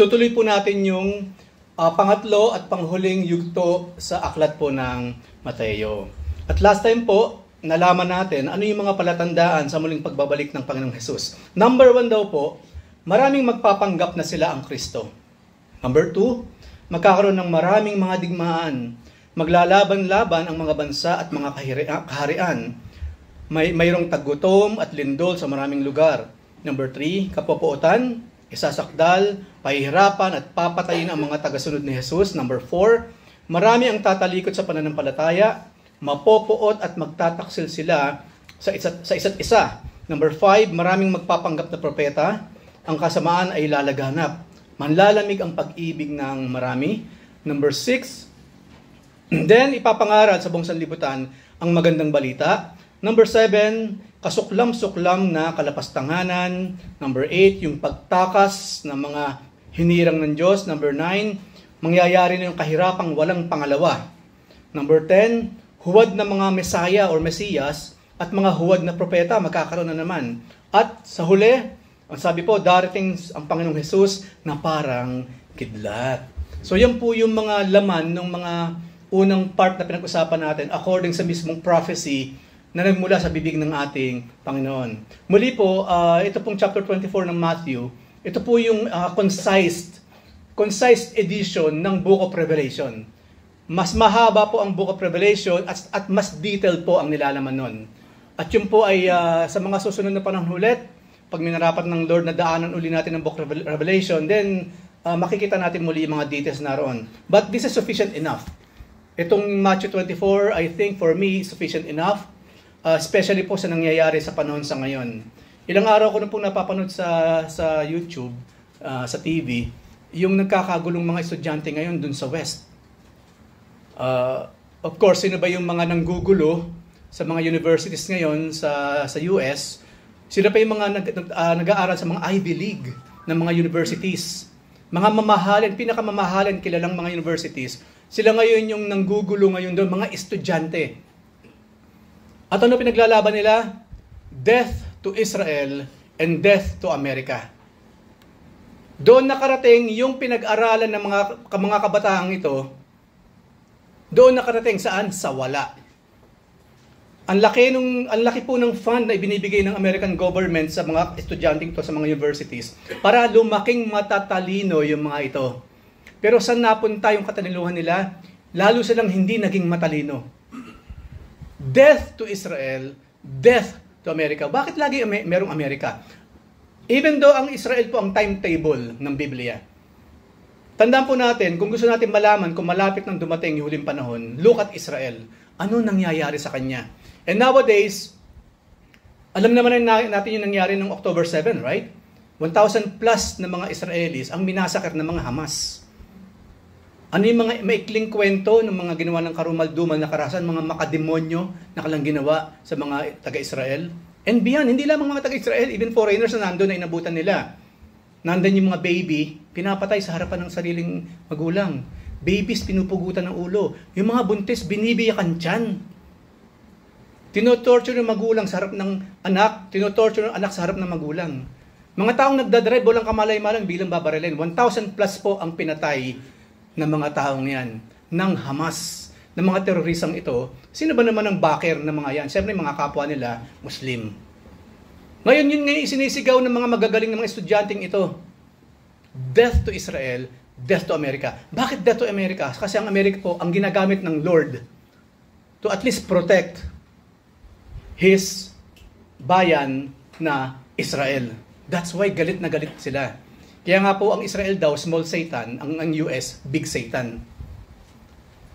Itutuloy po natin yung pangatlo at panghhuling yugto sa aklat po ng Mateo. At last time po, nalaman natin ano yung mga palatandaan sa muling pagbabalik ng Panginoong Hesus. Number 1 daw po, maraming magpapanggap na sila ang Kristo. Number 2, magkakaroon ng maraming mga digmaan. Maglalaban-laban ang mga bansa at mga kaharian. Mayroong taggutom at lindol sa maraming lugar. Number 3, kapopuotan, isasakdal, pahihirapan at papatayin ang mga tagasunod ni Jesus. Number 4, marami ang tatalikod sa pananampalataya, mapopuot at magtataksil sila sa isa't isa. Number 5, maraming magpapanggap na propeta, ang kasamaan ay lalaganap. Manlalamig ang pag-ibig ng marami. Number 6, then ipapangaral sa buong sanlibutan ang magandang balita. Number 7, kasuklam-suklam na kalapastanganan. Number 8, yung pagtakas ng mga hinirang ng Diyos. Number 9, mangyayari na yung kahirapang walang pangalawa. Number 10, huwad na mga Mesaya or Mesiyas at mga huwad na propeta magkakaroon na naman. At sa huli, ang sabi po, darating ang Panginoong Hesus na parang kidlat. So yan po yung mga laman ng mga unang part na pinag-usapan natin according sa mismong prophecy na nagmula sa bibig ng ating Panginoon. Muli po, ito pong chapter 24 ng Matthew, ito po yung concise edition ng Book of Revelation. Mas mahaba po ang Book of Revelation at mas detailed po ang nilalaman nun. At yun po ay sa mga susunod na panahon ulit, pag minarapat ng Lord na daanan uli natin ng Book of Revelation, then makikita natin muli yung mga details na roon. But this is sufficient enough. Itong Matthew 24, I think for me, sufficient enough. Especially po sa nangyayari sa panahon sa ngayon. Ilang araw ko na pong napapanood sa YouTube, sa TV, yung nagkakagulong mga estudyante ngayon dun sa West. Of course, sino ba yung mga nanggugulo sa mga universities ngayon sa US? Sila pa yung mga nag-aaral sa mga Ivy League ng mga universities. Mga mamahalin, pinakamamahalin kilalang mga universities. Sila ngayon yung nanggugulo ngayon doon, mga estudyante. At ano pinaglalaban nila? Death to Israel and death to America. Doon nakarating yung pinag-aralan ng mga kabataang ito, doon nakarating saan? Sa wala. Ang laki po ng fund na ibinibigay ng American government sa mga estudyante ito sa mga universities para lumaking matatalino yung mga ito. Pero saan napunta yung katalinuhan nila? Lalo silang hindi naging matalino. Death to Israel, death to America. Bakit lagi merong Amerika? Even though ang Israel po ang timetable ng Biblia. Tandaan po natin, kung gusto natin malaman kung malapit nang dumating yung huling panahon, look at Israel. Ano nangyayari sa kanya? And nowadays, alam naman natin yung nangyari ng October 7, right? 1,000 plus na mga Israelis ang minasakar ng mga Hamas. Ano yung mga maikling kwento ng mga ginawa ng karumaldumal na karahasan, mga makademonyo na kalang ginawa sa mga taga-Israel? And beyond, hindi lamang mga taga-Israel, even foreigners na nandun na inabutan nila. Nandun yung mga baby, pinapatay sa harapan ng sariling magulang. Babies, pinupugutan ng ulo. Yung mga buntis, binibiyakan tiyan. Tinotorture ng magulang sa harap ng anak, tinotorture ng anak sa harap ng magulang. Mga taong nagdadrive, walang kamalay-malang bilang babarilin. 1,000 plus po ang pinatay ng mga taong yan, ng Hamas, ng mga terorisang ito. Sino ba naman ang backer ng mga yan? Siyempre, mga kapwa nila, Muslim. Ngayon, yun ngayon isinisigaw ng mga magagaling ng mga estudyanteng ito. Death to Israel, death to America. Bakit death to America? Kasi ang America po, ang ginagamit ng Lord to at least protect His bayan na Israel. That's why galit na galit sila. Kaya nga po ang Israel daw, small Satan, ang US, big Satan.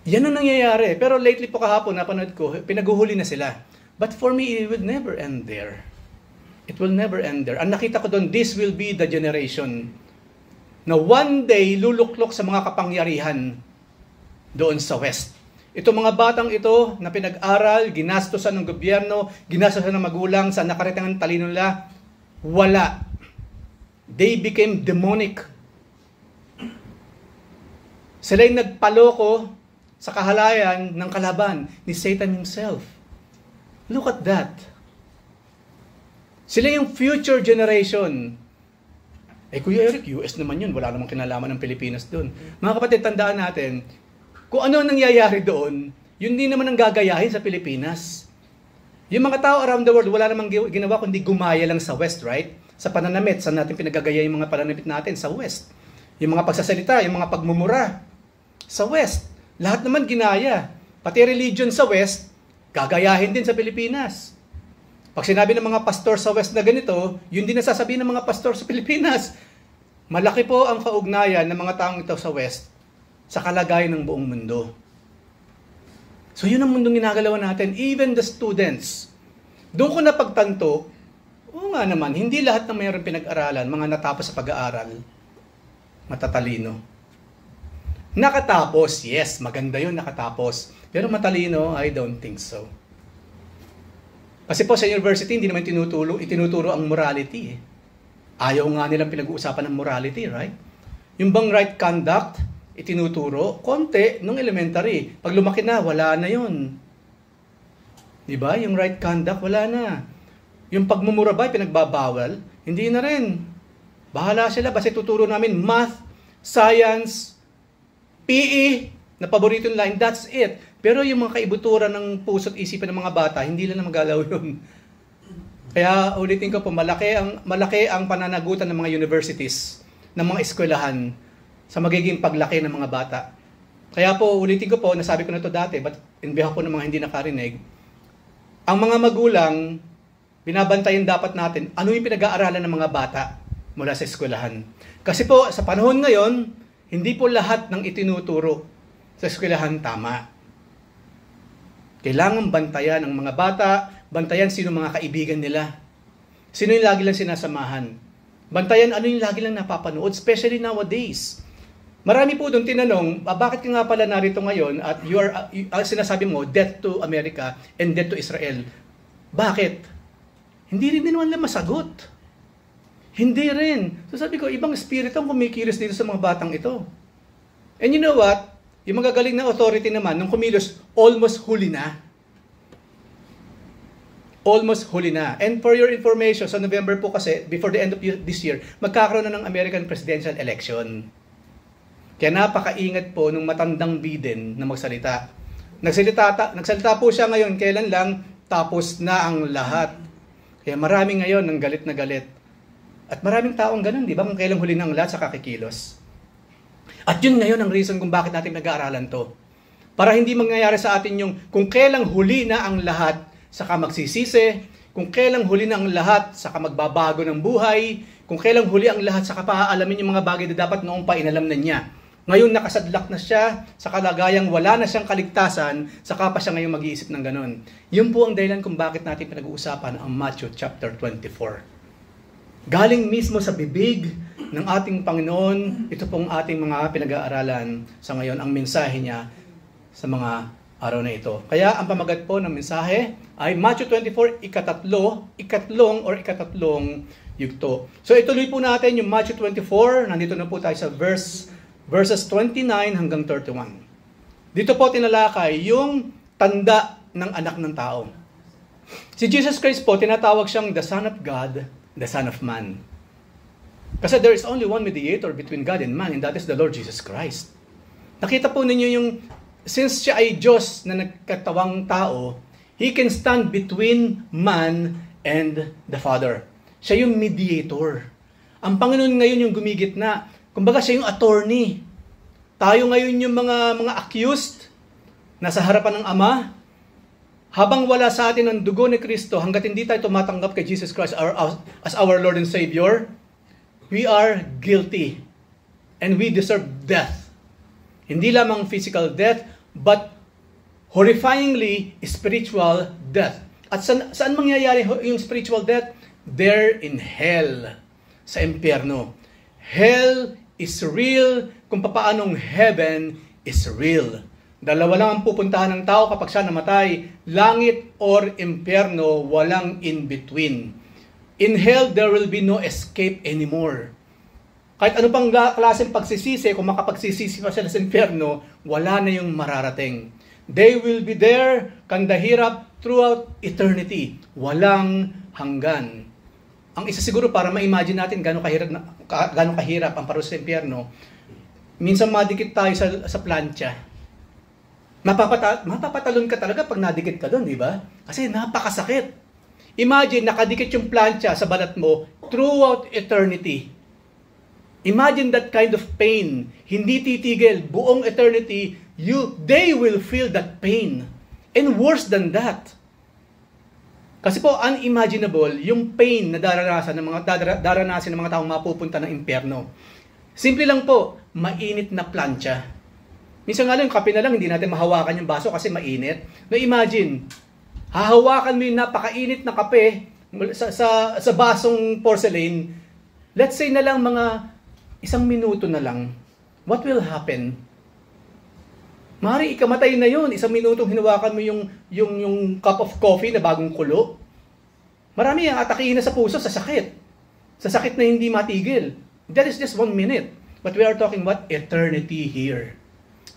Yan ang nangyayari. Pero lately po kahapon, napanood ko, pinaguhuli na sila. But for me, it will never end there. It will never end there. Ang nakita ko doon, this will be the generation na one day luluklok sa mga kapangyarihan doon sa West. Itong mga batang ito na pinag-aral, ginastosan ng gobyerno, ginastosan ng magulang, sa nakarating ang talino nila, wala. They became demonic. Sila'y nagpaloko sa kahalayan ng kalaban ni Satan himself. Look at that. Sila yung future generation Kuya Eric, US naman yun. Wala namang kinalaman ng Pilipinas doon. Mga kapatid, tandaan natin, kung ano ang nangyayari doon, yun din naman ang gagayahin sa Pilipinas. Yung mga tao around the world, wala namang ginawa kundi gumaya lang sa West, right? Sa pananamit, saan natin pinagagaya yung mga pananamit natin? Sa West. Yung mga pagsasalita, yung mga pagmumura, sa West. Lahat naman ginaya. Pati religion sa West, gagayahin din sa Pilipinas. Pag sinabi ng mga pastor sa West na ganito, yun din nasasabihin ng mga pastor sa Pilipinas. Malaki po ang kaugnayan ng mga taong ito sa West sa kalagayan ng buong mundo. So yun ang mundong ginagalawan natin. Even the students. Doon ko napagtanto, oo nga naman, hindi lahat na mayroong pinag-aralan, mga natapos sa pag-aaral, matatalino. Nakatapos, yes, maganda yun, nakatapos. Pero matalino, I don't think so. Kasi po sa university, hindi naman itinuturo ang morality. Ayaw nga nilang pinag-uusapan ng morality, right? Yung bang right conduct, itinuturo, konti, nung elementary. Pag lumaki na, wala na yun. Diba? Yung right conduct, wala na. Yung pagmumura ba, pinagbabawal, hindi na rin. Bahala sila, basta tuturo namin math, science, PE, na paborito nila, and that's it. Pero yung mga kaibuturan ng puso't isipan ng mga bata, hindi lang na magalaw yun. Kaya ulitin ko po, malaki ang pananagutan ng mga universities, ng mga eskwelahan, sa magiging paglaki ng mga bata. Kaya po, ulitin ko po, nasabi ko na ito dati, but in behalf po ng mga hindi nakarinig, ang mga magulang, binabantayan dapat natin, ano yung pinag-aaralan ng mga bata mula sa eskwelahan. Kasi po, sa panahon ngayon, hindi po lahat ng itinuturo sa eskwelahan tama. Kailangan bantayan ang mga bata, bantayan sino mga kaibigan nila. Sino yung lagi lang sinasamahan. Bantayan ano yung lagi lang napapanood, especially nowadays. Marami po doon tinanong, bakit ka nga pala narito ngayon at sinasabi mo, death to America and death to Israel. Bakit? Hindi rin naman lang masagot. Hindi rin. So sabi ko, ibang espiritu ang kumikilos dito sa mga batang ito. And you know what? Yung magagaling na authority naman, nung kumilos, almost huli na. Almost huli na. And for your information, sa November po kasi, before the end of this year, magkakaroon na ng American presidential election. Kaya napakaingat po nung matandang Biden na magsalita. Nagsalita po siya ngayon, kailan lang, tapos na ang lahat. Kaya marami ngayon ng galit na galit. At maraming taong ganun, di ba? Kung kailang huli na ang lahat sa kakikilos. At yun ngayon ang reason kung bakit natin nag-aaralan to. Para hindi mangyayari sa atin yung kung kailang huli na ang lahat, saka magsisisi, kung kailang huli na ang lahat, saka magbabago ng buhay, kung kailang huli ang lahat, saka paaalamin yung mga bagay na dapat noong pa inalam na niya. Ngayon nakasadlak na siya sa kalagayang wala na siyang kaligtasan, saka pa siya ngayon mag-iisip ng ganun. Yun po ang dahilan kung bakit natin pinag-uusapan ang Matthew chapter 24. Galing mismo sa bibig ng ating Panginoon, ito pong ating mga pinag-aaralan sa ngayon, ang mensahe niya sa mga araw na ito. Kaya ang pamagat po ng mensahe ay Matthew 24, ikatlong yugto. So ituloy po natin yung Matthew 24, nandito na po tayo sa verses 29 hanggang 31. Dito po tinalakay yung tanda ng anak ng tao. Si Jesus Christ po, tinatawag siyang the Son of God, the Son of Man. Kasi there is only one mediator between God and man, and that is the Lord Jesus Christ. Nakita po ninyo yung, since siya ay Diyos na nagkatawang tao, He can stand between man and the Father. Siya yung mediator. Ang Panginoon ngayon yung gumigitna. Kumbaga siya yung attorney. Tayo ngayon yung mga accused, nasa harapan ng Ama. Habang wala sa atin ang dugo ni Kristo, hanggat hindi tayo tumatanggap kay Jesus Christ as our Lord and Savior, we are guilty. And we deserve death. Hindi lamang physical death, but horrifyingly spiritual death. At saan mangyayari yung spiritual death? There in hell. Sa impyerno. Hell is real kung paanong heaven is real. Dalawa lang ang pupuntahan ng tao kapag siya namatay. Langit or impyerno, walang in between. In hell, there will be no escape anymore. Kahit ano pang klaseng pagsisisi, kung makapagsisisi pa sila sa impyerno, wala na yung mararating. They will be there, kandahirap, throughout eternity. Walang hanggan. ang isa siguro para ma-imagine natin gano'ng kahirap ang parusa sa impyerno, minsan madikit tayo sa plancha. Mapapatalon ka talaga pag nadikit ka doon, di ba? Kasi napakasakit. Imagine, nakadikit yung plancha sa balat mo throughout eternity. Imagine that kind of pain. Hindi titigil. Buong eternity, they will feel that pain. And worse than that. Kasi po, unimaginable yung pain na daranasin ng mga taong mapupunta ng impyerno. Simple lang po, mainit na plancha. Minsan nga lang, kape na lang, hindi natin mahawakan yung baso kasi mainit. No, imagine, hahawakan mo yung napakainit na kape sa basong porcelain. Let's say na lang mga 1 minuto na lang. What will happen? Mari, ikamatay na yun. 1 minutong hinawakan mo yung cup of coffee na bagong kulo. Marami ang atakihin na sa puso, sa sakit. Sa sakit na hindi matigil. That is just 1 minute. But we are talking about eternity here.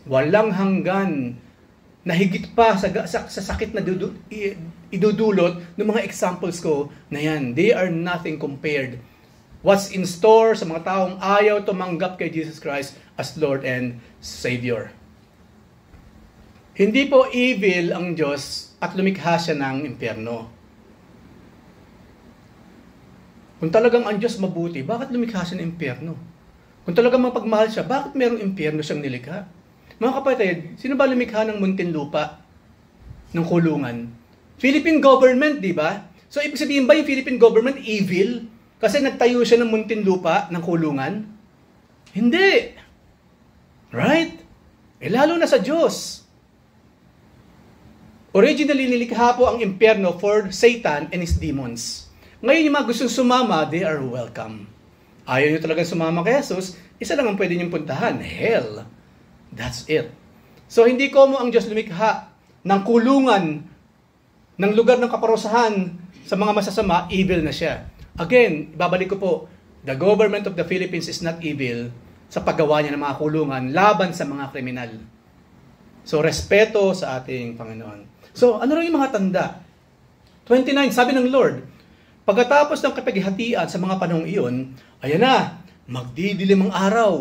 Walang hanggan na higit pa sa sakit na idudulot ng mga examples ko na yan. They are nothing compared. What's in store sa mga taong ayaw tumanggap kay Jesus Christ as Lord and Savior. Hindi po evil ang Diyos at lumikha siya ng impyerno. Kung talagang ang Diyos mabuti, bakit lumikha siya ng impyerno? Kung talagang mapagmahal siya, bakit merong impyerno siyang nilikha? Mga kapatid, sino ba lumikha ng muntinlupa, ng kulungan? Philippine government, di ba? So, ibig sabihin ba yung Philippine government evil? Kasi nagtayo siya ng muntinlupa, ng kulungan? Hindi! Right? Lalo na sa Diyos. Originally, nilikha po ang impyerno for Satan and his demons. Ngayon, yung mga gustong sumama, they are welcome. Ayaw nyo talagang sumama kay Jesus, isa lang ang pwede nyong puntahan, hell. That's it. So, hindi ko mo ang Diyos lumikha ng kulungan, ng lugar ng kaparusahan sa mga masasama, evil na siya. Again, ibabalik ko po, the government of the Philippines is not evil sa paggawa niya ng mga kulungan laban sa mga kriminal. So, respeto sa ating Panginoon. So, ano rin yung mga tanda? 29, sabi ng Lord, pagkatapos ng kapaghihatian sa mga panahong iyon, ayan na, magdidilim ang araw.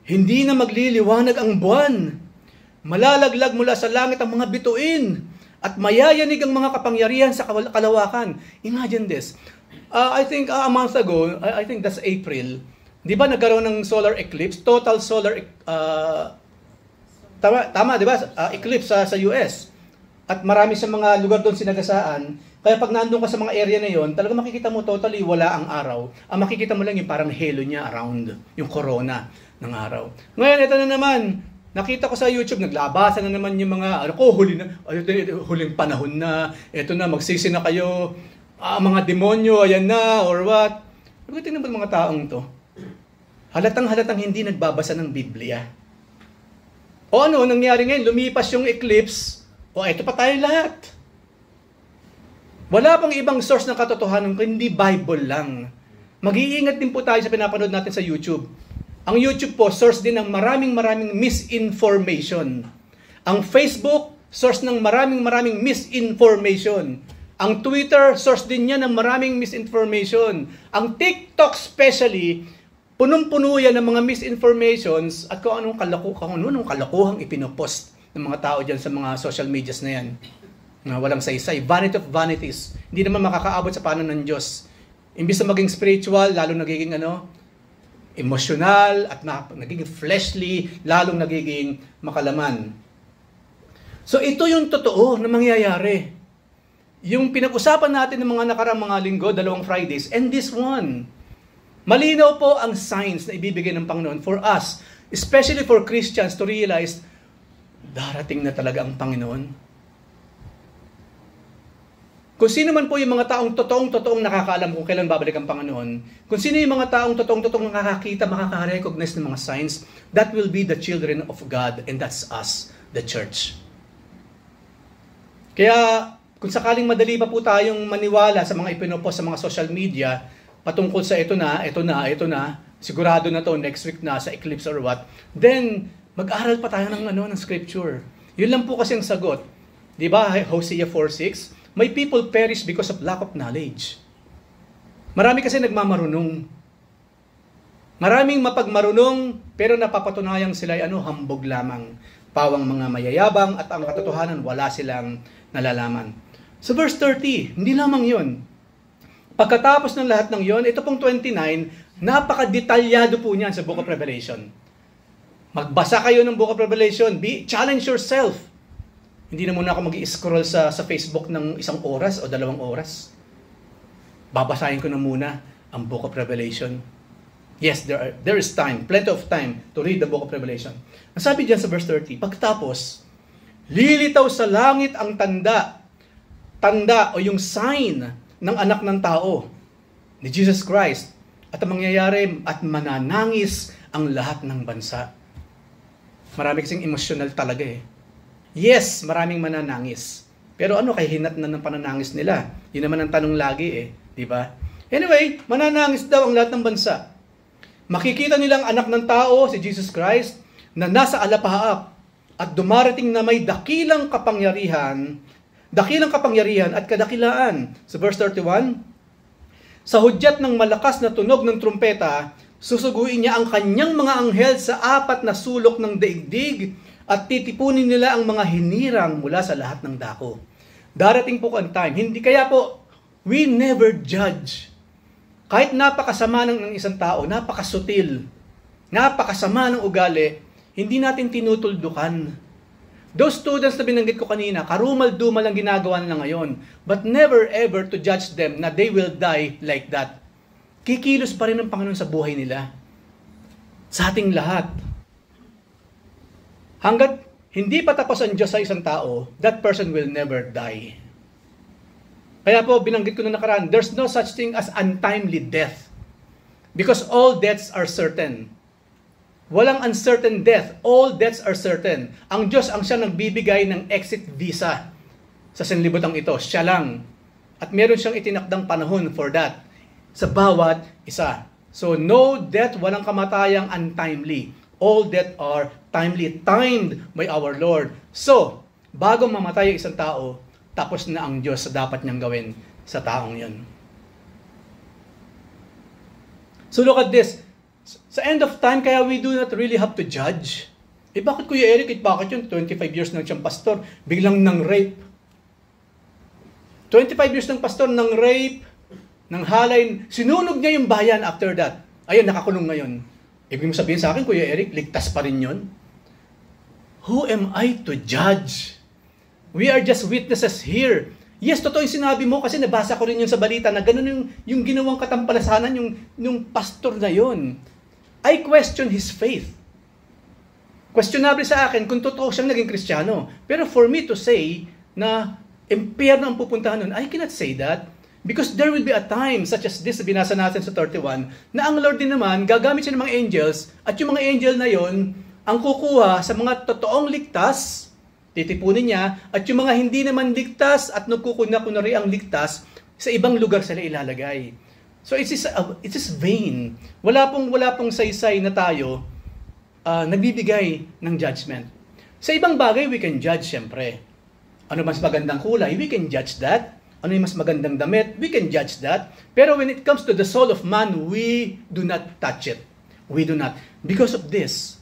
Hindi na magliliwanag ang buwan. Malalaglag mula sa langit ang mga bituin at mayayanig ang mga kapangyarihan sa kalawakan. Imagine this. I think a month ago, I think that's April, di ba nagkaroon ng solar eclipse? Total solar, tama di ba? Eclipse sa US. At marami sa mga lugar doon sinagasaan. Kaya pag nandun ka sa mga area na yon, talaga makikita mo totally wala ang araw. Ang makikita mo lang yung parang halo niya around, yung corona ng araw. Ngayon, ito na naman. Nakita ko sa YouTube, naglabasan na naman yung mga, huling panahon na, ito na, magsisi na kayo, mga demonyo, ayan na, or what. Tingnan mo mga taong to. Halatang hindi nagbabasa ng Biblia. O ano, nangyari ngayon, lumipas yung eclipse, o ito pa tayo lahat. Wala pang ibang source ng katotohanan kundi Bible lang. Mag-iingat din po tayo sa pinapanood natin sa YouTube. Ang YouTube po, source din ng maraming misinformation. Ang Facebook, source ng maraming misinformation. Ang Twitter, source din niya ng maraming misinformation. Ang TikTok especially, punong-puno yan ng mga misinformations at kung anong kalokohang ipinopost ng mga tao dyan sa mga social medias na yan. Na walang saysay. Vanity of vanities. Hindi naman makakaabot sa paanan ng Diyos. Imbis na maging spiritual, lalo nagiging emotional at nagiging fleshly, lalong nagiging makalaman. So ito yung totoo na mangyayari. Yung pinag-usapan natin ng mga nakarang mga linggo, 2 Fridays, and this one. Malinaw po ang signs na ibibigay ng Panginoon for us, especially for Christians to realize, darating na talaga ang Panginoon. Kung sino man po yung mga taong totoong nakakaalam kung kailan babalik ang Panginoon, kung sino yung mga taong totoong nakakakita, makaka-recognize ng mga signs, that will be the children of God, and that's us, the church. Kaya, kung sakaling madali pa po tayong maniwala sa mga ipinopost sa mga social media, patungkol sa ito na, sigurado na to next week na sa eclipse or what, then, mag-aral pa tayo ng scripture. Yun lang po kasi ang sagot. Di ba, Hosea 4:6? My people perish because of lack of knowledge. Marami kasi nagmamarunong. Maraming mapagmarunong, pero napapatunayang sila ay hambog lamang. Pawang mga mayayabang at ang katotohanan, wala silang nalalaman. So verse 30, hindi lamang yun. Pagkatapos ng lahat ng yon, ito pong 29, napaka-detalyado po niyan sa Book of Revelation. Magbasa kayo ng Book of Revelation, challenge yourself. Hindi na muna ako mag-i-scroll sa Facebook ng 1 oras o 2 oras. Babasahin ko na muna ang Book of Revelation. Yes, there is time, plenty of time to read the Book of Revelation. Ang sabi diyan sa verse 30, pagkatapos, lilitaw sa langit ang tanda o yung sign ng anak ng tao, ni Jesus Christ, at ang mangyayari at mananangis ang lahat ng bansa. Marami kasing emotional talaga eh. Yes, maraming mananangis. Pero ano kay hinat na ng pananangis nila? Yun naman ang tanong lagi eh, di ba? Anyway, mananangis daw ang lahat ng bansa. Makikita nilang anak ng tao, si Jesus Christ, na nasa alapaap at dumarating na may dakilang kapangyarihan at kadakilaan. Sa verse 31, sa hudyat ng malakas na tunog ng trumpeta, susuguin niya ang kanyang mga anghel sa 4 na sulok ng daigdig at titipunin nila ang mga hinirang mula sa lahat ng dako. Darating po ang time. Hindi kaya po, we never judge. Kahit napakasama ng isang tao, napakasutil, napakasama ng ugali, hindi natin tinutuldukan. Those students na binanggit ko kanina, karumal-dumal ang ginagawa nila ngayon, but never ever to judge them na they will die like that. Kikilos pa rin ang Panginoon sa buhay nila. Sa ating lahat. Hanggat hindi pa tapos ang Diyos sa isang tao, that person will never die. Kaya po, binanggit ko na nakaraan, there's no such thing as untimely death. Because all deaths are certain. Walang uncertain death. All deaths are certain. Ang Diyos ang siya nagbibigay ng exit visa sa sanlibutan ito. Siya lang. At meron siyang itinakdang panahon for that. Sa bawat isa. So, no death, walang kamatayang untimely. All death are timely, timed by our Lord. So, bago mamatay ang isang tao, tapos na ang Diyos sa dapat niyang gawin sa taong yun. So look at this. Sa end of time, kaya we do not really have to judge. Bakit Kuya Eric? Bakit yun? 25 years nang siyang pastor, biglang nang rape. 25 years ng pastor, nang rape, nang halay, sinunog niya yung bayan after that. Ayun, nakakulong ngayon. Ibig mo sabihin sa akin, Kuya Eric, ligtas pa rin yun? Who am I to judge? We are just witnesses here. Yes, totoo yung sinabi mo kasi nabasa ko rin yun sa balita na ganun yung ginawang katampalasanan yung pastor na yun. I question his faith. Questionable sa akin kung totoo siyang naging Kristiyano. Pero for me to say na impyerno ang pupuntahan nun, I cannot say that. Because there will be a time such as this, binasa natin sa 31, na ang Lord din naman, gagamit siya ng mga angels, at yung mga angel na yon ang kukuha sa mga totoong ligtas, titipunin niya, at yung mga hindi naman ligtas at nagkukunari ang ligtas, sa ibang lugar sila ilalagay. So it is vain. Wala pong saysay na tayo nagbibigay ng judgment. Sa ibang bagay, we can judge siyempre. Ano mas magandang kulay, we can judge that. Ano yung mas magandang damit, we can judge that. Pero when it comes to the soul of man, we do not touch it. We do not. Because of this.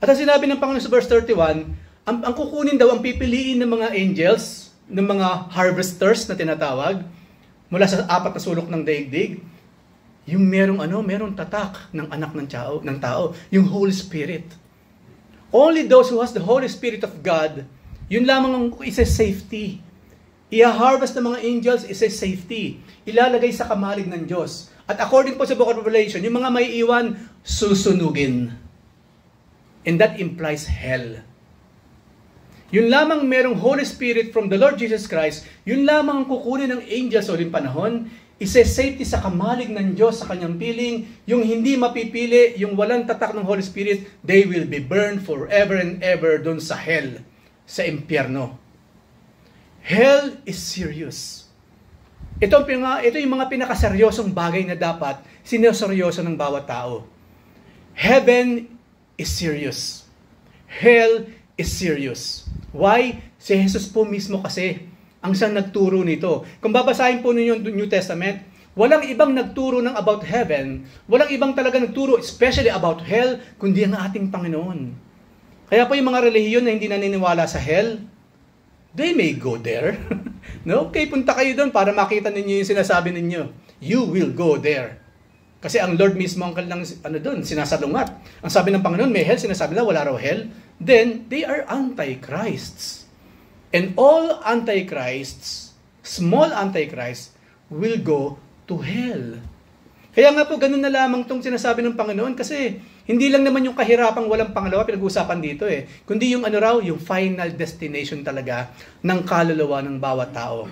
At ang sinabi ng Panginoon sa verse 31, ang kukunin daw, ang pipiliin ng mga angels, ng mga harvesters na tinatawag, mula sa 4 na sulok ng daigdig, yung merong tatak ng anak ng tao, yung Holy Spirit. Only those who has the Holy Spirit of God, yun lamang ang isa safety. I-harvest ng mga angels is a safety. Ilalagay sa kamalig ng Diyos. At according po sa Book of Revelation, yung mga may iwan, susunugin. And that implies hell. Yun lamang merong Holy Spirit from the Lord Jesus Christ, yun lamang ang kukunin ng angels sa uling panahon, isa-safety sa kamalig ng Diyos sa kanyang piling, yung hindi mapipili, yung walang tatak ng Holy Spirit, they will be burned forever and ever dun sa hell, sa impyerno. Hell is serious. Ito yung mga pinakaseryosong bagay na dapat sineseryoso ng bawat tao. Heaven is serious. Hell is serious. Why? Si Jesus po mismo kasi ang siyang nagturo nito. Kung babasahin po ninyo yung New Testament, Walang ibang nagturo ng about heaven, walang ibang talaga nagturo especially about hell, kundi ang ating Panginoon. Kaya po yung mga relihiyon na hindi naniniwala sa hell, they may go there. No? Okay, punta kayo doon para makita ninyo yung sinasabi ninyo. You will go there. Kasi ang Lord mismo ang kanilang doon, sinasalungat. Ang sabi ng Panginoon, may hell, sinasabi na wala raw hell. Then, they are antichrists. And all antichrists, small antichrists, will go to hell. Kaya nga po, ganun na lamang itong sinasabi ng Panginoon kasi hindi lang naman yung kahirapang walang pangalawa pinag-uusapan dito kundi yung yung final destination talaga ng kaluluwa ng bawat tao.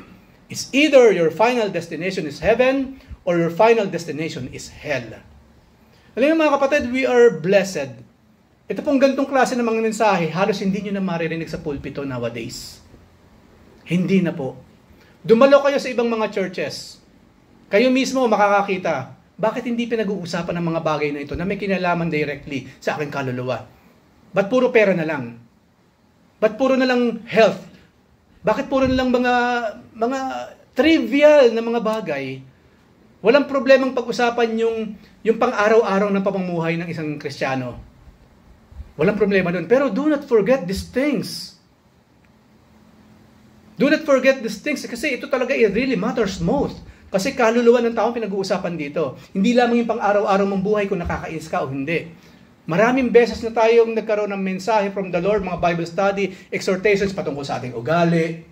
It's either your final destination is heaven or your final destination is hell. Alam niyo mga kapatid, we are blessed. Ito pong ganitong klase ng mga mensahe, halos hindi nyo na maririnig sa pulpito nowadays. Hindi na po. Dumalo kayo sa ibang mga churches. Kayo mismo makakakita, bakit hindi pinag-uusapan ng mga bagay na ito na may kinalaman directly sa aking kaluluwa? Ba't puro pera na lang? Ba't puro na lang health? Bakit puro na lang mga trivial na mga bagay? Walang problemang pag-usapan yung pang-araw-araw na pamumuhay ng isang Kristiyano. Walang problema doon. Pero do not forget these things. Do not forget these things kasi ito talaga it really matters most. Kasi kaluluwa ng tao pinag-uusapan dito. Hindi lamang yung pang-araw-araw mong buhay kung nakakainis ka o hindi. Maraming beses na tayong nagkaroon ng mensahe from the Lord, mga Bible study, exhortations patungkol sa ating ugali.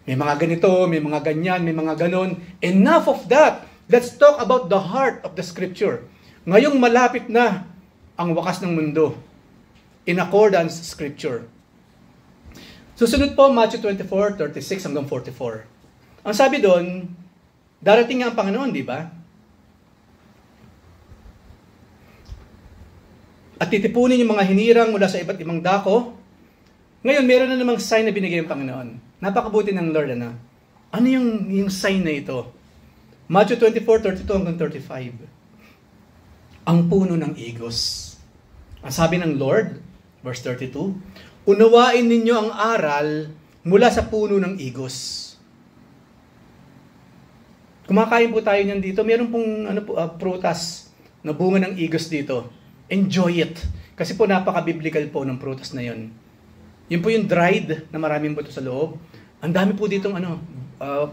May mga ganito, may mga ganyan, may mga ganon. Enough of that. Let's talk about the heart of the Scripture. Ngayong malapit na ang wakas ng mundo. In accordance with Scripture. Susunod po, Matthew 24:36 hanggang 44. Ang sabi doon, darating nga ang Panginoon, di ba? At titipunin yung mga hinirang mula sa iba't ibang dako. Ngayon, meron na namang sign na binigay ng Panginoon. Napakabuti ng Lord, Ano yung sign na ito? Matthew 24:32 hanggang 35. Ang puno ng igos. Ang sabi ng Lord, verse 32, unawain ninyo ang aral mula sa puno ng igos. Kumakain po tayo niyan dito. Meron pong prutas na bunga ng igos dito. Enjoy it. Kasi po napaka-biblical po ng prutas na yon. Yun po yung dried na maraming buto sa loob. Ang dami po ditong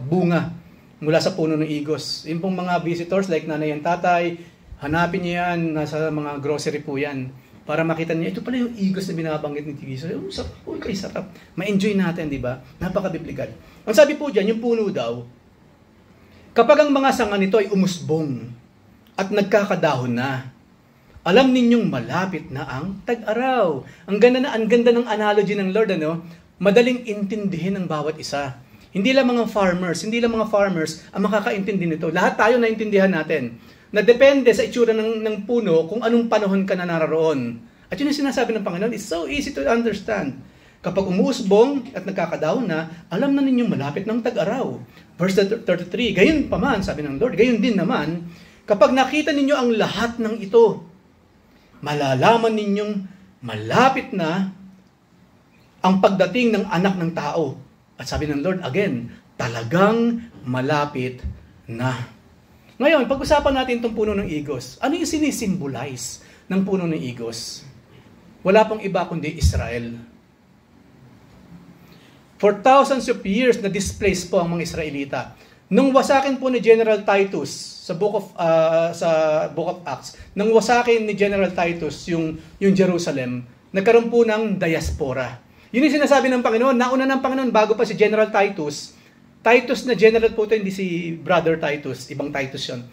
bunga mula sa puno ng igos. Yung pong mga visitors like nanay and tatay, hanapin niyo yan, nasa mga grocery po yan. Para makita niyo, ito pala yung igos na binabanggit ni Tigiso. Kay sarap. Ma-enjoy natin, di ba? Napaka-biblical. Ang sabi po dyan, yung puno daw, kapag ang mga sanga nito ay umusbong at nagkakadahon na, alam ninyong malapit na ang tag-araw. Ang ganda ng analogy ng Lord, madaling intindihin ng bawat isa. Hindi lang mga farmers ang makakaintindi nito. Lahat tayo naintindihan natin. Na depende sa itsura ng puno kung anong panahon ka na naroon. At yun yung sinasabi ng Panginoon, it's so easy to understand. Kapag umuusbong at nagkakadahon na, alam na ninyong malapit ng tag-araw. Verse 33, gayon pa man, sabi ng Lord, gayon din naman, kapag nakita ninyo ang lahat ng ito, malalaman ninyong malapit na ang pagdating ng anak ng tao. At sabi ng Lord, again, talagang malapit na. Ngayon, pag-usapan natin itong puno ng igos. Ano yung sinisimbolize ng puno ng igos? Wala pong iba kundi Israel. For thousands of years, na-displace po ang mga Israelita. Nung wasakin po ni General Titus sa Book of Acts, nung wasakin ni General Titus yung Jerusalem, nagkaroon po ng diaspora. Yun yung sinasabi ng Panginoon. Nauna ng Panginoon bago pa si General Titus. Titus na general po ito, hindi si Brother Titus. Ibang Titus yun.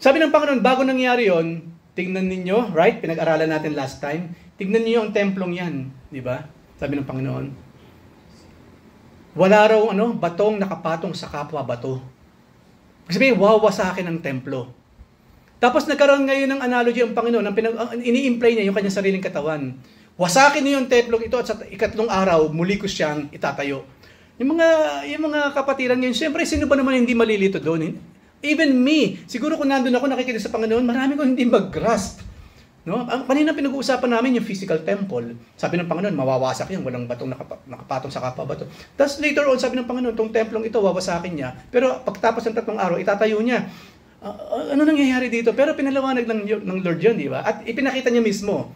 Sabi ng Panginoon, bago nangyari yon, tingnan ninyo, right? Pinag-aralan natin last time. Tingnan niyo ang templong yan. Di ba? Sabi ng Panginoon. Wala raw batong nakapatong sa kapwa bato. Kasi wawasakin ang templo. Tapos nagkaroon ngayon ng analogy ang Panginoon, ini-imply niya yung kanyang sariling katawan. Wasakin niyo yung templong ito at sa ikatlong araw, muli ko siyang itatayo. Yung mga kapatiran ngayon, siyempre, sino ba naman hindi malilito doon? Even me, siguro kung nandun ako nakikinig sa Panginoon, marami ko hindi mag-grasp No? Kanina pinag-uusapan namin yung physical temple. Sabi ng Panginoon, mawawasak yan, walang batong nakapatong sa kapwa-bato. Tapos later on, sabi ng Panginoon, itong templong ito, wawasakin niya. Pero pagtapos ng 3 araw, itatayo niya. Ano nangyayari dito? Pero pinaliwanag ng Lord yun, di ba? At ipinakita niya mismo.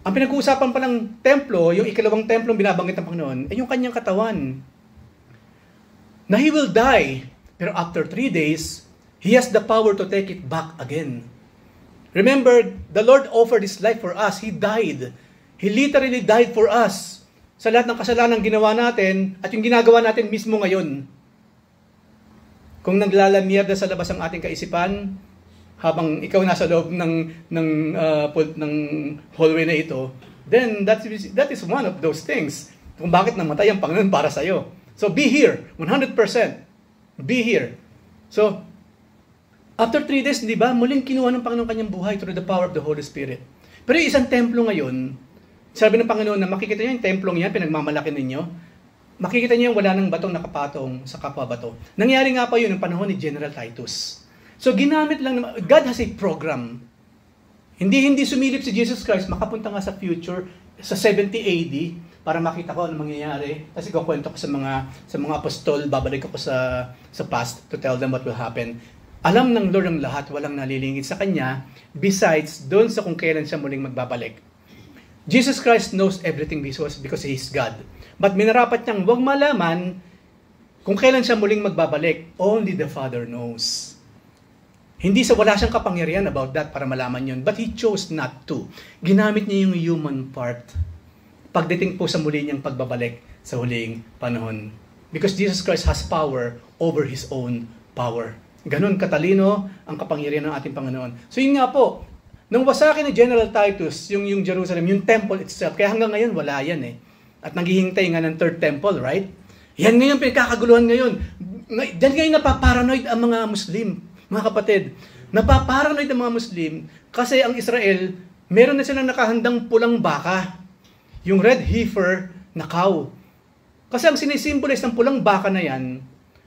Ang pinag-uusapan pa ng templo, yung ikalawang templong binabanggit ng Panginoon, ay yung kanyang katawan. Na He will die, pero after 3 days, He has the power to take it back again. Remember, the Lord offered His life for us. He died. He literally died for us. Sa lahat ng kasalanan ginawa natin at yung ginagawa natin mismo ngayon. Kung naglalamierda sa labas ang ating kaisipan, habang ikaw nasa loob ng hallway na ito, then that is one of those things. Kung bakit namatay ang Panginoon para sa iyo. So be here, 100%. Be here. So, after 3 days, di ba, muling kinuha ng Panginoon kanyang buhay through the power of the Holy Spirit. Pero yung isang templo ngayon, sabi ng Panginoon na makikita niyo yung templong yan, pinagmamalaki ninyo, makikita niyo yung wala ng batong nakapatong sa kapwa-bato. Nangyari nga pa yun ng panahon ni General Titus. So ginamit lang, God has a program. Hindi sumilip si Jesus Christ, makapunta nga sa future, sa 70 AD, para makita ko ano mangyayari. Kasi kukwento ko sa mga apostol, babalik ako sa past to tell them what will happen. Alam ng Lord ang lahat, walang nalilingid sa Kanya, besides doon sa kung kailan siya muling magbabalik. Jesus Christ knows everything because He is God. But minarapat niyang huwag malaman kung kailan siya muling magbabalik. Only the Father knows. Hindi wala siyang kapangyarihan about that para malaman yun. But He chose not to. Ginamit niya yung human part. Pagdating po sa muli niyang pagbabalik sa huling panahon. Because Jesus Christ has power over His own power. Ganon katalino ang kapangyarihan ng ating Panginoon. So yun nga po, nung wasakin ni General Titus, yung Jerusalem, yung temple itself, kaya hanggang ngayon wala yan eh. At naghihintay nga ng third temple, right? Yan ngayon, pinagkakaguluhan ngayon. Diyan ngayon napaparanoid ang mga Muslim, mga kapatid. Napaparanoid ang mga Muslim kasi ang Israel, meron na silang nakahandang pulang baka. Yung red heifer na cow. Kasi ang sinisimbolize ng pulang baka na yan,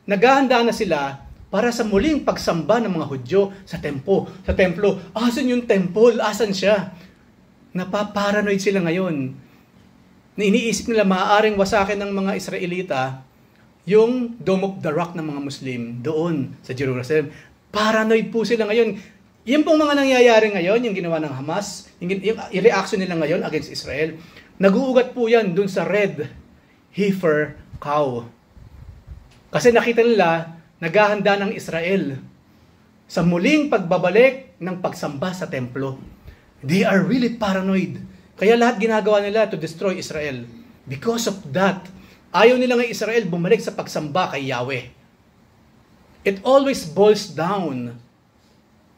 naghahanda na sila para sa muling pagsamba ng mga Hudyo sa templo. Asan yung temple? Asan siya? Napaparanoid sila ngayon. Na iniisip nila maaaring wasakin ng mga Israelita yung Dome of the Rock ng mga Muslim doon sa Jerusalem. Paranoid po sila ngayon. Yan pong mga nangyayari ngayon, yung ginawa ng Hamas, yung reaction nila ngayon against Israel, nag-uugat po yan doon sa red heifer cow. Kasi nakita nila, naghahanda ng Israel sa muling pagbabalik ng pagsamba sa templo. They are really paranoid. Kaya lahat ginagawa nila to destroy Israel. Because of that, ayaw nila ng Israel bumalik sa pagsamba kay Yahweh. It always boils down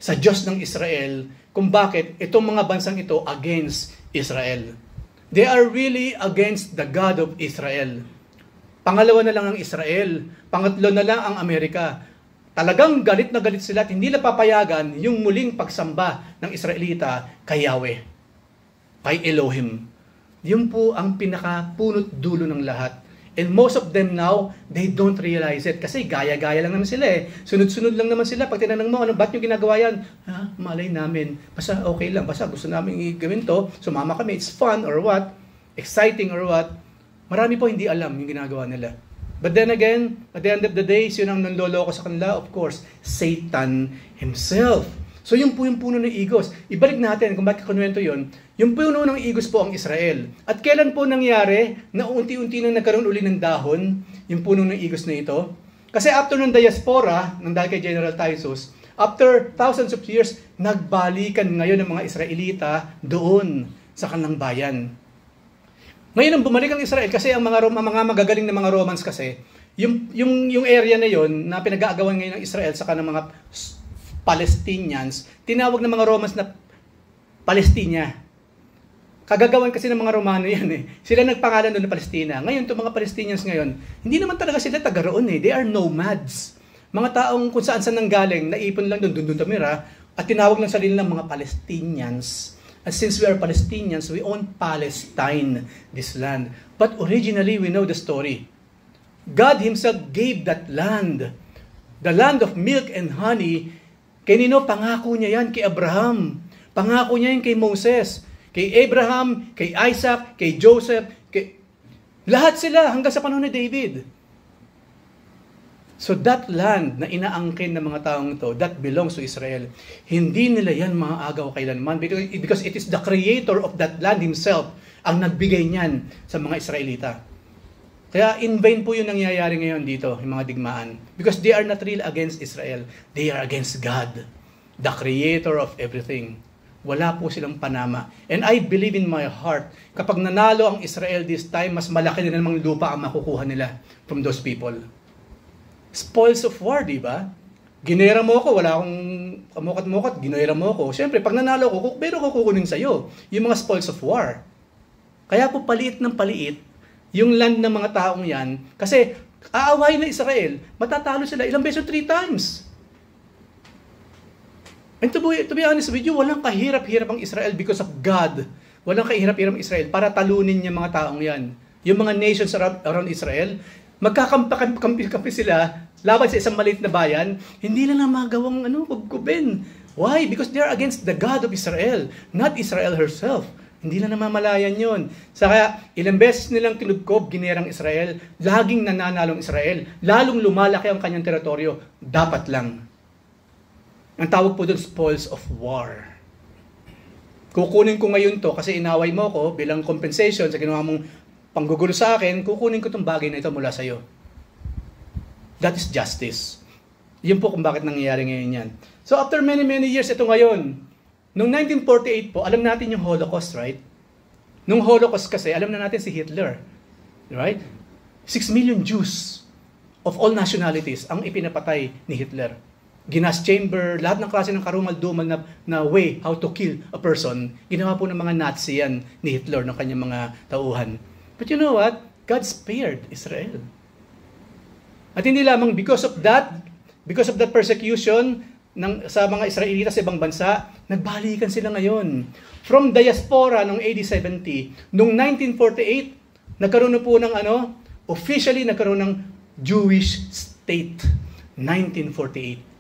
sa Diyos ng Israel kung bakit itong mga bansang ito against Israel. They are really against the God of Israel. Pangalawa na lang ang Israel. Pangatlo na lang ang Amerika. Talagang galit na galit sila at hindi na papayagan yung muling pagsamba ng Israelita kay Yahweh, kay Elohim. Yun po ang pinakapunot dulo ng lahat. And most of them now, they don't realize it. Kasi gaya-gaya lang naman sila eh. Sunod-sunod lang naman sila. Pag tinanong mo, ba't nyo ginagawa yan? Malay namin. Basta okay lang. Basta gusto namin gawin to. Sumama kami. It's fun or what? Exciting or what? Marami po hindi alam yung ginagawa nila. But then again, at the end of the day, yun ang nanloloko sa kanila, of course, Satan himself. So yung po yung puno ng igos. Ibalik natin kung bakit konwento yun. Yung puno ng igos po ang Israel. At kailan po nangyari na unti-unti nang nagkaroon uli ng dahon, yung puno ng igos na ito? Kasi after ng diaspora, ng dahil kay General Titus, after thousands of years, nagbalikan ngayon ng mga Israelita doon sa kanilang bayan. Ngayon, ang bumalik ang Israel, kasi ang mga magagaling na mga Romans kasi, yung area na yon na pinag-aagawan ngayon ng Israel sa kanang mga Palestinians, tinawag ng mga Romans na Palestina. Kagagawan kasi ng mga Romano yan eh. Sila nagpangalan doon na Palestina. Ngayon, itong mga Palestinians ngayon, hindi naman talaga sila taga roon eh. They are nomads. Mga taong kung saan nanggaling, naipon lang doon tumira, at tinawag lang sarili ng mga Palestinians. And since we are Palestinians, we own Palestine, this land. But originally, we know the story. God Himself gave that land. The land of milk and honey. Kanino pangako niya yan? Kay Abraham. Pangako niya yun kay Moses, kay Abraham, kay Isaac, kay Joseph, lahat sila hanggang sa panahon ni David. So that land na inaangkin ng mga taong ito, that belongs to Israel. Hindi nila yan maaagaw kailanman because it is the creator of that land himself ang nagbigay niyan sa mga Israelita. Kaya in vain po yung nangyayari ngayon dito, yung mga digmaan. Because they are not really against Israel. They are against God, the creator of everything. Wala po silang panama. And I believe in my heart, kapag nanalo ang Israel this time, mas malaki na namang lupa ang makukuha nila from those people. Spoils of war, di ba? Ginera mo ako, wala akong kamukat-mukat, ginera mo ako. Siyempre, pag nanalo ko, pero kukunin sa'yo yung mga spoils of war. Kaya po paliit ng paliit yung land ng mga taong yan, kasi aaway na Israel, matatalo sila ilang beses, 3 times. And to be honest with you, walang kahirap-hirap ang Israel because of God. Walang kahirap-hirap ang Israel para talunin yung mga taong yan. Yung mga nations around Israel, magkakampi sila laban sa isang maliit na bayan, hindi lang na magawang gubgubin. Why? Because they are against the God of Israel, not Israel herself. Hindi lang namamalayan yun. Kaya ilang beses nilang kinudkob, ginerang Israel, laging nananalong Israel, lalong lumalaki ang kanyang teritoryo. Dapat lang. Ang tawag po doon, spoils of war. Kukunin ko ngayon to kasi inaway mo ko bilang compensation sa ginawa mong panggugulo sa akin, kukunin ko itong bagay na ito mula sa iyo. That is justice. Yun po kung bakit nangyayari ngayon yan. So after many years, ito ngayon, noong 1948 po, alam natin yung Holocaust, right? Nung Holocaust kasi, alam na natin si Hitler. Right? 6 million Jews of all nationalities ang ipinapatay ni Hitler. Gas chamber, lahat ng klase ng karumal-dumal na way how to kill a person, ginawa po ng mga Nazi yan ni Hitler ng kanyang mga tauhan. But you know what? God spared Israel. At hindi lamang because of that persecution sa mga Israelita sa ibang bansa, nagbalikan sila ngayon. From diaspora noong AD 70, noong 1948, nagkaroon na po ng officially nagkaroon ng Jewish state. 1948.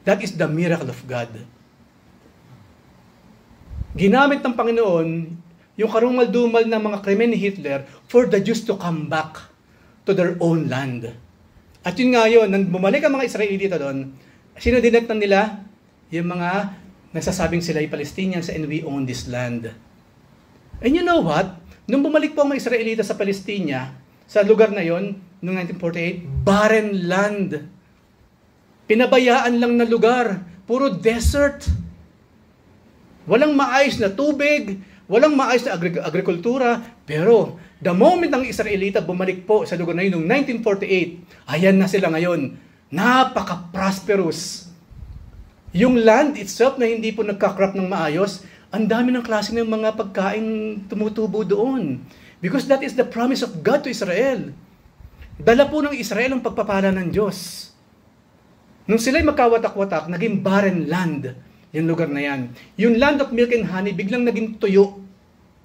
That is the miracle of God. Ginamit ng Panginoon yung karumal-dumal ng mga krimen ni Hitler for the Jews to come back to their own land. At yun nga yun, nang bumalik ang mga Israelita doon, sino dinatnan nila? Yung mga nagsasabing sila ay Palestinians and we own this land. And you know what? Nung bumalik po ang mga Israelita sa Palestina, sa lugar na yon, noong 1948, barren land. Pinabayaan lang na lugar. Puro desert. Walang maayos na tubig, walang maayos na agrikultura, pero the moment ang Israelita bumalik po sa lugar na yun noong 1948, ayan na sila ngayon. Napaka-prosperous. Yung land itself na hindi po nagkakrop ng maayos, ang dami ng klase ng mga pagkain tumutubo doon. Because that is the promise of God to Israel. Dala po ng Israel ang pagpapala ng Diyos. Nung sila'y magkawatak-watak, naging barren land. Yung lugar na yan. Yung land of milk and honey, biglang naging tuyo.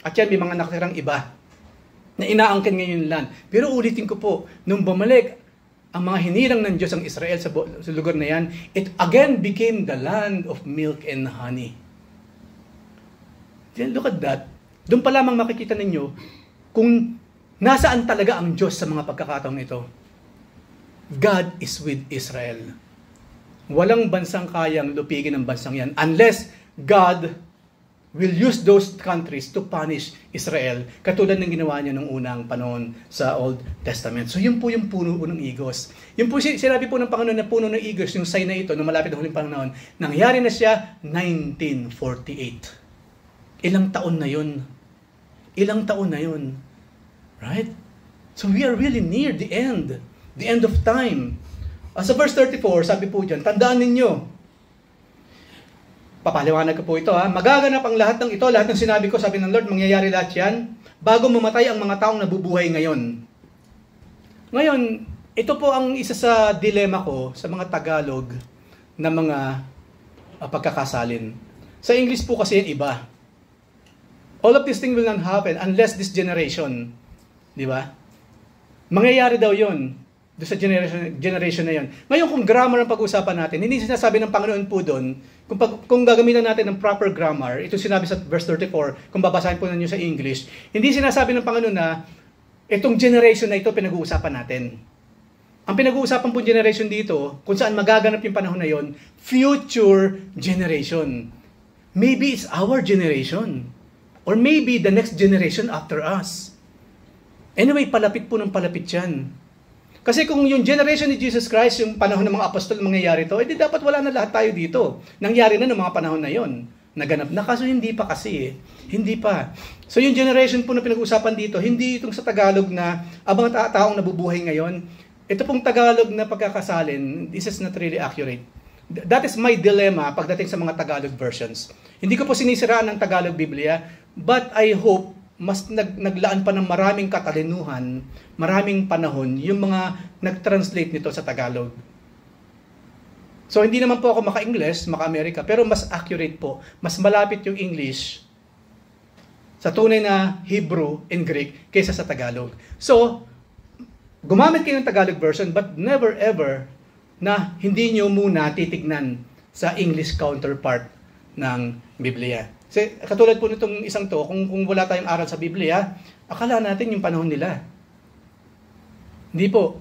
At yan, may mga nakatirang iba na inaangkin ngayon yung land. Pero ulitin ko po, nung bumalik ang mga hinirang ng Diyos ang Israel sa lugar na yan, it again became the land of milk and honey. Then look at that. Doon pa lamang makikita ninyo kung nasaan talaga ang Diyos sa mga pagkakataong ito. God is with Israel. Walang bansang kayang lupigin ng bansang yan unless God will use those countries to punish Israel katulad ng ginawa niya nung unang panahon sa Old Testament. So yun po yung puno ng igos. Yun po sinabi po ng Panginoon na puno ng igos, yung sign na ito, nung malapit na huling panahon, nangyari na siya 1948. Ilang taon na yun. Ilang taon na yun. Right? So we are really near the end of time. Sa verse 34, sabi po dyan, tandaan ninyo, papaliwanag ko po ito magaganap ang lahat ng ito, lahat ng sinabi ko, sabi ng Lord, mangyayari lahat yan, bago mamatay ang mga taong nabubuhay ngayon. Ngayon, ito po ang isa sa dilema ko sa mga Tagalog na mga pagkakasalin. Sa English po kasi yan iba. All of this thing will not happen unless this generation. Di ba? Mangyayari daw yon. doon sa generation na yon. Ngayon, kung grammar ang pag-uusapan natin, hindi sinasabi ng Panginoon po doon, kung gagamitan natin ng proper grammar, ito sinabi sa verse 34, kung babasahin po ninyo sa English, hindi sinasabi ng Panginoon na itong generation na ito pinag-uusapan natin. Ang pinag-uusapan po generation dito, kung saan magaganap yung panahon na yon, future generation. Maybe it's our generation. Or maybe the next generation after us. Anyway, palapit po ng palapit yan. Kasi kung yung generation ni Jesus Christ, yung panahon ng mga apostol mangyayari to, edi dapat wala na lahat tayo dito. Nangyari na ng mga panahon na yon. Naganap na, kaso hindi pa kasi eh. Hindi pa. So yung generation po na pinag-uusapan dito, hindi itong sa Tagalog na abang taong nabubuhay ngayon. Ito pong Tagalog na pagkakasalin, this is not really accurate. That is my dilemma pagdating sa mga Tagalog versions. Hindi ko po sinisiraan ng Tagalog Biblia, but I hope mas naglaan pa ng maraming katalinuhan, maraming panahon, yung mga nag-translate nito sa Tagalog. So, hindi naman po ako maka-English, maka-America, pero mas accurate po. Mas malapit yung English sa tunay na Hebrew and Greek kaysa sa Tagalog. So, gumamit kayo ng Tagalog version, but never ever na hindi nyo muna titignan sa English counterpart ng Biblia. Kasi katulad po nitong isang to, kung wala tayong aral sa Biblia, akala natin yung panahon nila. Hindi po.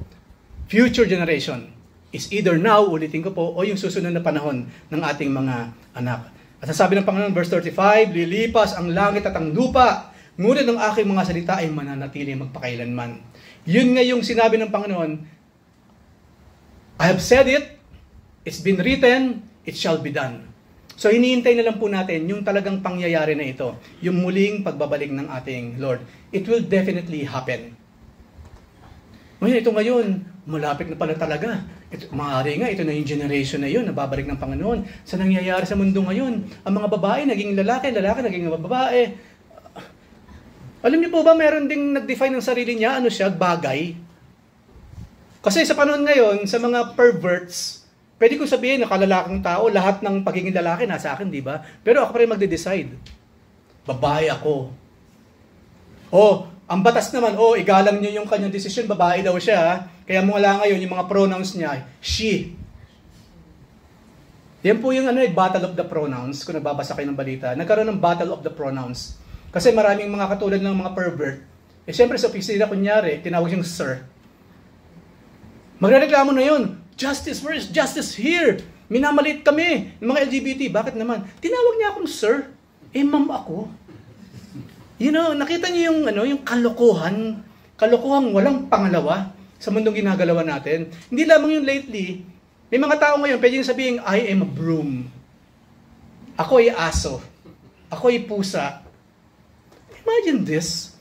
Future generation is either now, ulitin ko po, o yung susunod na panahon ng ating mga anak. At sasabi ng Panginoon, verse 35, lilipas ang langit at ang lupa, ngunit ang aking mga salita ay mananatili magpakailanman. Yun nga yung sinabi ng Panginoon, I have said it, it's been written, it shall be done. So, hinihintay na lang po natin yung talagang pangyayari na ito, yung muling pagbabalik ng ating Lord. It will definitely happen. Ngayon, ito ngayon, malapit na pala talaga. Maaari nga, ito na yung generation na yun, nababalik ng Panginoon. Sa nangyayari sa mundo ngayon, ang mga babae naging lalaki, lalaki naging babae. Alam niyo po ba, meron ding nag-define ng sarili niya, ano siya, bagay. Kasi sa panahon ngayon, sa mga perverts, pwede kong sabihin, nakalalaking tao, lahat ng pagiging lalaki nasa akin, di ba? Pero ako pa rin magde-decide. Babae ako. Ang batas naman, igalang niyo yung kanyang desisyon, babae daw siya. Kaya mula ngayon, yung mga pronouns niya, she. Yan po yung battle of the pronouns, kung nagbabasa kayo ng balita. Nagkaroon ng battle of the pronouns. Kasi maraming mga katulad ng mga pervert. Siyempre sa opisina, kunyari, tinawag siyang sir. Magrereklamo na yun. Justice, where is justice here? Minamalit kami ng mga LGBT. Bakit naman? Tinawag niya akong sir. Ma'am ako. Nakita niyo yung kalokohan walang pangalawa sa mundong ginagalawan natin. Hindi lamang yung lately, may mga tao ngayon, pwede nyo sabihin, I am a broom. Ako ay aso. Ako ay pusa. Imagine this.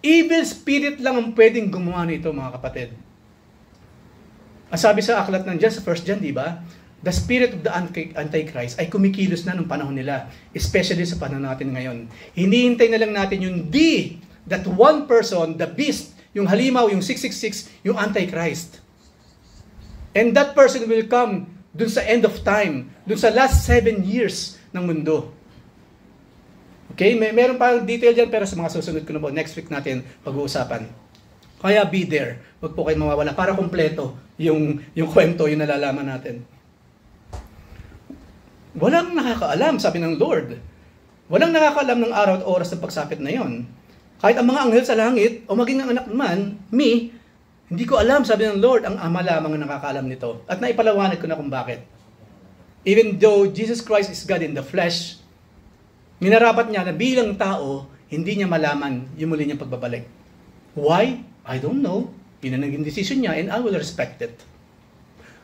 Evil spirit lang ang pwedeng gumawa nito, mga kapatid. Ang sabi sa aklat ng John, sa 1 John, di ba? The spirit of the Antichrist ay kumikilos na nung panahon nila. Especially sa panahon natin ngayon. Hinihintay na lang natin yung that one person, the beast, yung halimaw, yung 666, yung Antichrist. And that person will come dun sa end of time, dun sa last 7 years ng mundo. Okay? Meron pa detail dyan, pero sa mga susunod ko na po, next week natin pag-uusapan. Kaya be there. Huwag po kayo mawawala para kumpleto yung kwento, yung nalalaman natin. Walang nakakaalam, sabi ng Lord. Walang nakakaalam ng araw at oras ng pagsapit na yon. Kahit ang mga anghel sa langit, o maging ang anak man, me, hindi ko alam, sabi ng Lord, ang Ama lamang ang nakakaalam nito. At naipalawanag ko na kung bakit. Even though Jesus Christ is God in the flesh, minarapat niya na bilang tao, hindi niya malaman yung muli niyang pagbabalik. Why? I don't know. Yun ang naging decision niya and I will respect it.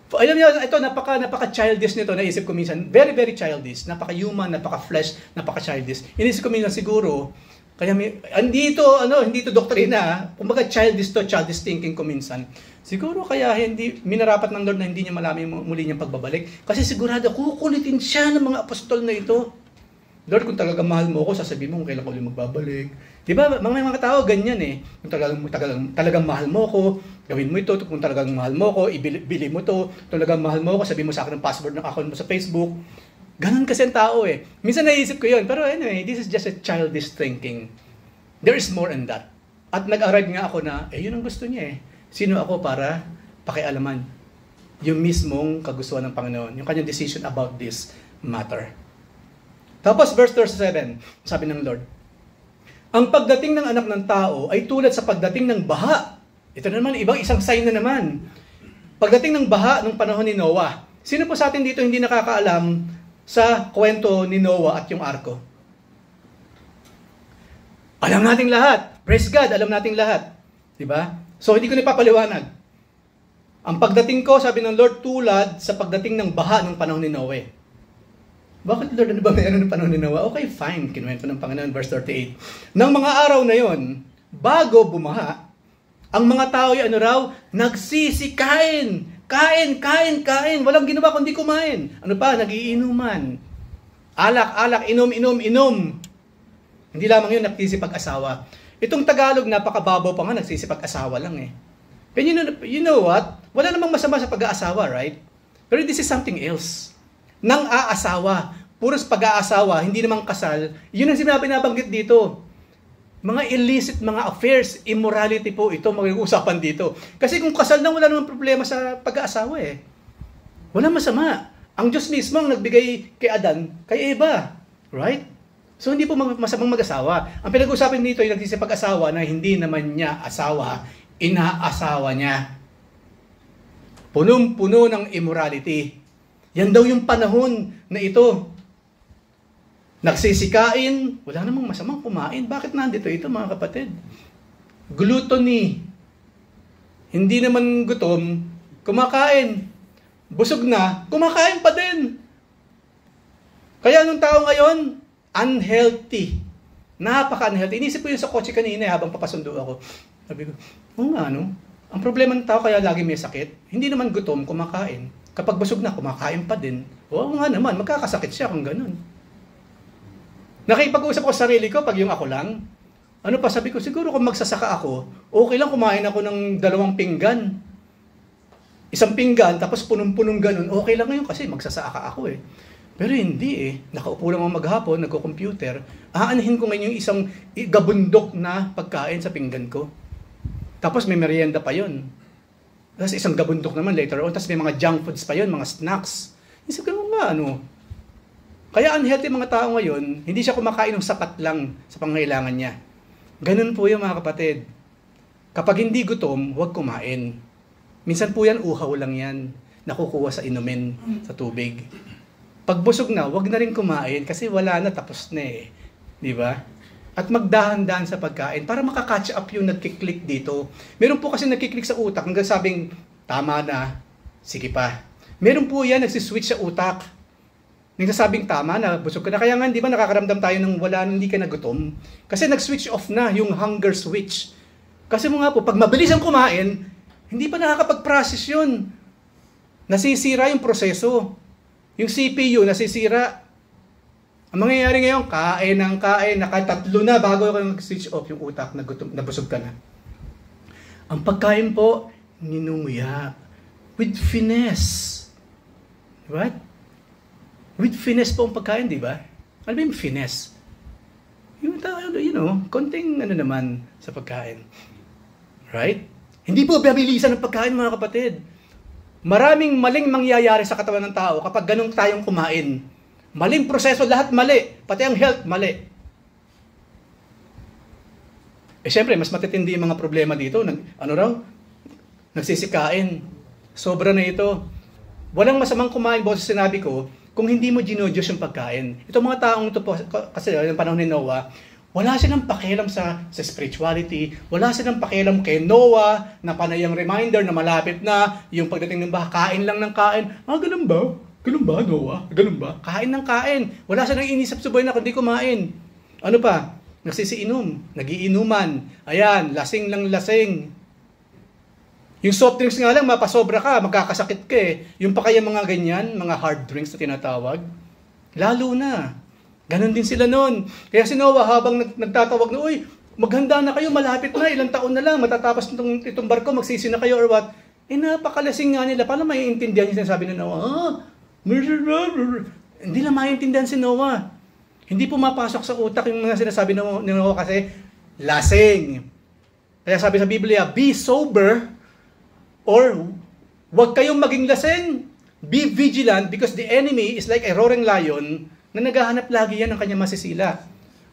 Alam niyo, ito, napaka-childish nito, naisip ko minsan. Very, very childish. Napaka-human, napaka-flesh, napaka-childish. Inisip ko minsan siguro, kaya hindi ito doktrina. Kumbaga childish thinking ko minsan. Siguro kaya minarapat ng Lord na hindi niya malaman yung muli niyang pagbabalik. Kasi sigurado, kukulitin siya ng mga apostol na ito. Lord, kung talagang mahal mo ako, sasabihin mo kung kailan ko ulit magbabalik. Diba, mga tao ganyan eh. Kung talagang mahal mo ako, gawin mo ito. Kung talagang mahal mo ako, ibili mo ito. Kung talagang mahal mo ako, sabihin mo sa akin ang password ng account mo sa Facebook. Ganon kasi ang tao eh. Minsan naisip ko yun. Pero anyway, this is just a childish thinking. There is more in that. At nag-arrive nga ako na, yun ang gusto niya eh. Sino ako para pakialaman yung mismong kagustuhan ng Panginoon, yung kanyang decision about this matter. Tapos verse 37, sabi ng Lord, ang pagdating ng anak ng tao ay tulad sa pagdating ng baha. Ito na naman, ibang isang sign na naman. Pagdating ng baha nung panahon ni Noah. Sino po sa atin dito hindi nakakaalam sa kwento ni Noah at yung arko? Alam nating lahat. Praise God, alam nating lahat. Diba? So hindi ko na ipapaliwanag. Ang pagdating ko, sabi ng Lord, tulad sa pagdating ng baha nung panahon ni Noah. Bakit Lord, ano ba mayroon ng panahon ni Noah? Okay, fine. Kinuwento ng Panginoon, verse 38. Nang mga araw na yon, bago bumaha, ang mga tao ay nagsisikain. Kain. Walang ginawa kundi kumain. Ano pa? Nagiinuman. Alak, inom. Hindi lamang yun, nagsisipag-asawa. Itong Tagalog, napakababaw pa nga, nagsisipag-asawa lang eh. And you know what? Wala namang masama sa pag-aasawa, right? Pero this is something else. Nang aasawa, puros pag-aasawa, hindi namang kasal, yun ang binabanggit dito. Mga illicit, mga affairs, immorality po ito, mag-uusapan dito. Kasi kung kasal na, wala namang problema sa pag-aasawa eh. Wala masama. Ang Diyos mismo ang nagbigay kay Adan, kay Eva. Right? So hindi po masamang mag-asawa. Ang pinag-uusapan dito ay nagsisipag-asawa na hindi naman niya asawa, inaasawa niya. Punong-puno ng immorality. Yan daw yung panahon na ito. Nagsisikain, wala namang masamang kumain. Bakit nandito ito mga kapatid? Gluttony. Hindi naman gutom, kumakain. Busog na, kumakain pa din. Kaya nung tao ngayon, unhealthy. Napaka-unhealthy. Inisip ko yun sa kotse kanina habang papasundo ako. Sabi ko, ang problema ng tao kaya lagi may sakit, hindi naman gutom, kumakain. Kapag busog na, kumakain pa din. Oo nga naman, magkakasakit siya kung ganun. Nakipag-usap ko sa sarili ko pag yung ako lang. Ano pa, sabi ko, siguro kung magsasaka ako, okay lang kumain ako ng 2 pinggan. 1 pinggan, tapos punong-punong ganun, okay lang ngayon kasi magsasaka ako eh. Pero hindi eh. Nakaupo lang ako maghapon, nagko-computer. Aanahin ko ngayon yung isang gabundok na pagkain sa pinggan ko. Tapos may merienda pa yun. Tapos isang gabundok naman later on. Tapos may mga junk foods pa yun, mga snacks. Isip ko nga, Kaya unhealthy mga tao ngayon, hindi siya kumakain ng sapat lang sa pangangailangan niya. Ganun po yung mga kapatid. Kapag hindi gutom, huwag kumain. Minsan po yan, uhaw lang yan. Nakukuha sa inumin, sa tubig. Pag busog na, huwag na rin kumain kasi wala na, tapos na eh. Di ba? At magdahan-dahan sa pagkain para makakatch up yung nagkiklik dito. Meron po kasi nagkiklik sa utak hanggang sabing, tama na, sige pa. Meron po yan, nagsiswitch sa utak. Nagsasabing tama na, busog ka na. Kaya nga, di ba nakakaramdam tayo ng hindi ka nagutom? Kasi nag-switch off na yung hunger switch. Kasi mo nga po, pag mabilis ang kumain, hindi pa nakakapag-process yun. Nasisira yung proseso. Yung CPU, nasisira. Ang mangyayari ngayon, kain, nakatatlo na bago ka mag-switch off yung utak, nabusog ka na. Ang pagkain po, ninunguya. With finesse. Right? With finesse po ang pagkain, di ba? Ano ba yung finesse? Yung konting naman sa pagkain. Right? Hindi po bibilisan ng pagkain, mga kapatid. Maraming maling mangyayari sa katawan ng tao kapag ganun tayong kumain. Maling proseso, lahat mali. Pati ang health, mali. Siyempre, mas matitindi yung mga problema dito. Nagsisikain. Sobra na ito. Walang masamang kumain, boss, sinabi ko, kung hindi mo ginodiyos yung pagkain. Itong mga taong ito po, kasi yung panahon ni Noah, wala silang pakialam sa spirituality, wala silang pakialam kay Noah, na panayang reminder na malapit na, yung pagdating ng baha, kain lang ng kain. Ganun ba? Ganun ba, Noah? Ganun ba? Kain ng kain. Wala silang inisip sa buhay na kundi kumain. Ano pa? Nagsisiinom, nagiinuman. Ayan, lasing lang lasing. Yung soft drinks nga lang, mapasobra ka, magkakasakit ka eh. Yung pa kaya mga ganyan, mga hard drinks na tinatawag, lalo na. Ganon din sila noon. Kaya si Noah habang nagtatawag na, uy, maghanda na kayo, malapit na, ilang taon na lang, matatapos itong barko, magsisi na kayo or what. Napakalasing nga nila. Paano maiintindihan yung sinasabi ni Noah? Hindi lang maiintindihan si Noah. Hindi pumapasok sa utak yung mga sinasabi ni Noah kasi lasing. Kaya sabi sa Biblia, be sober, or Huwag kayong maging lasing. Be vigilant because the enemy is like a roaring lion na naghahanap lagi yan ng kanyang masisila.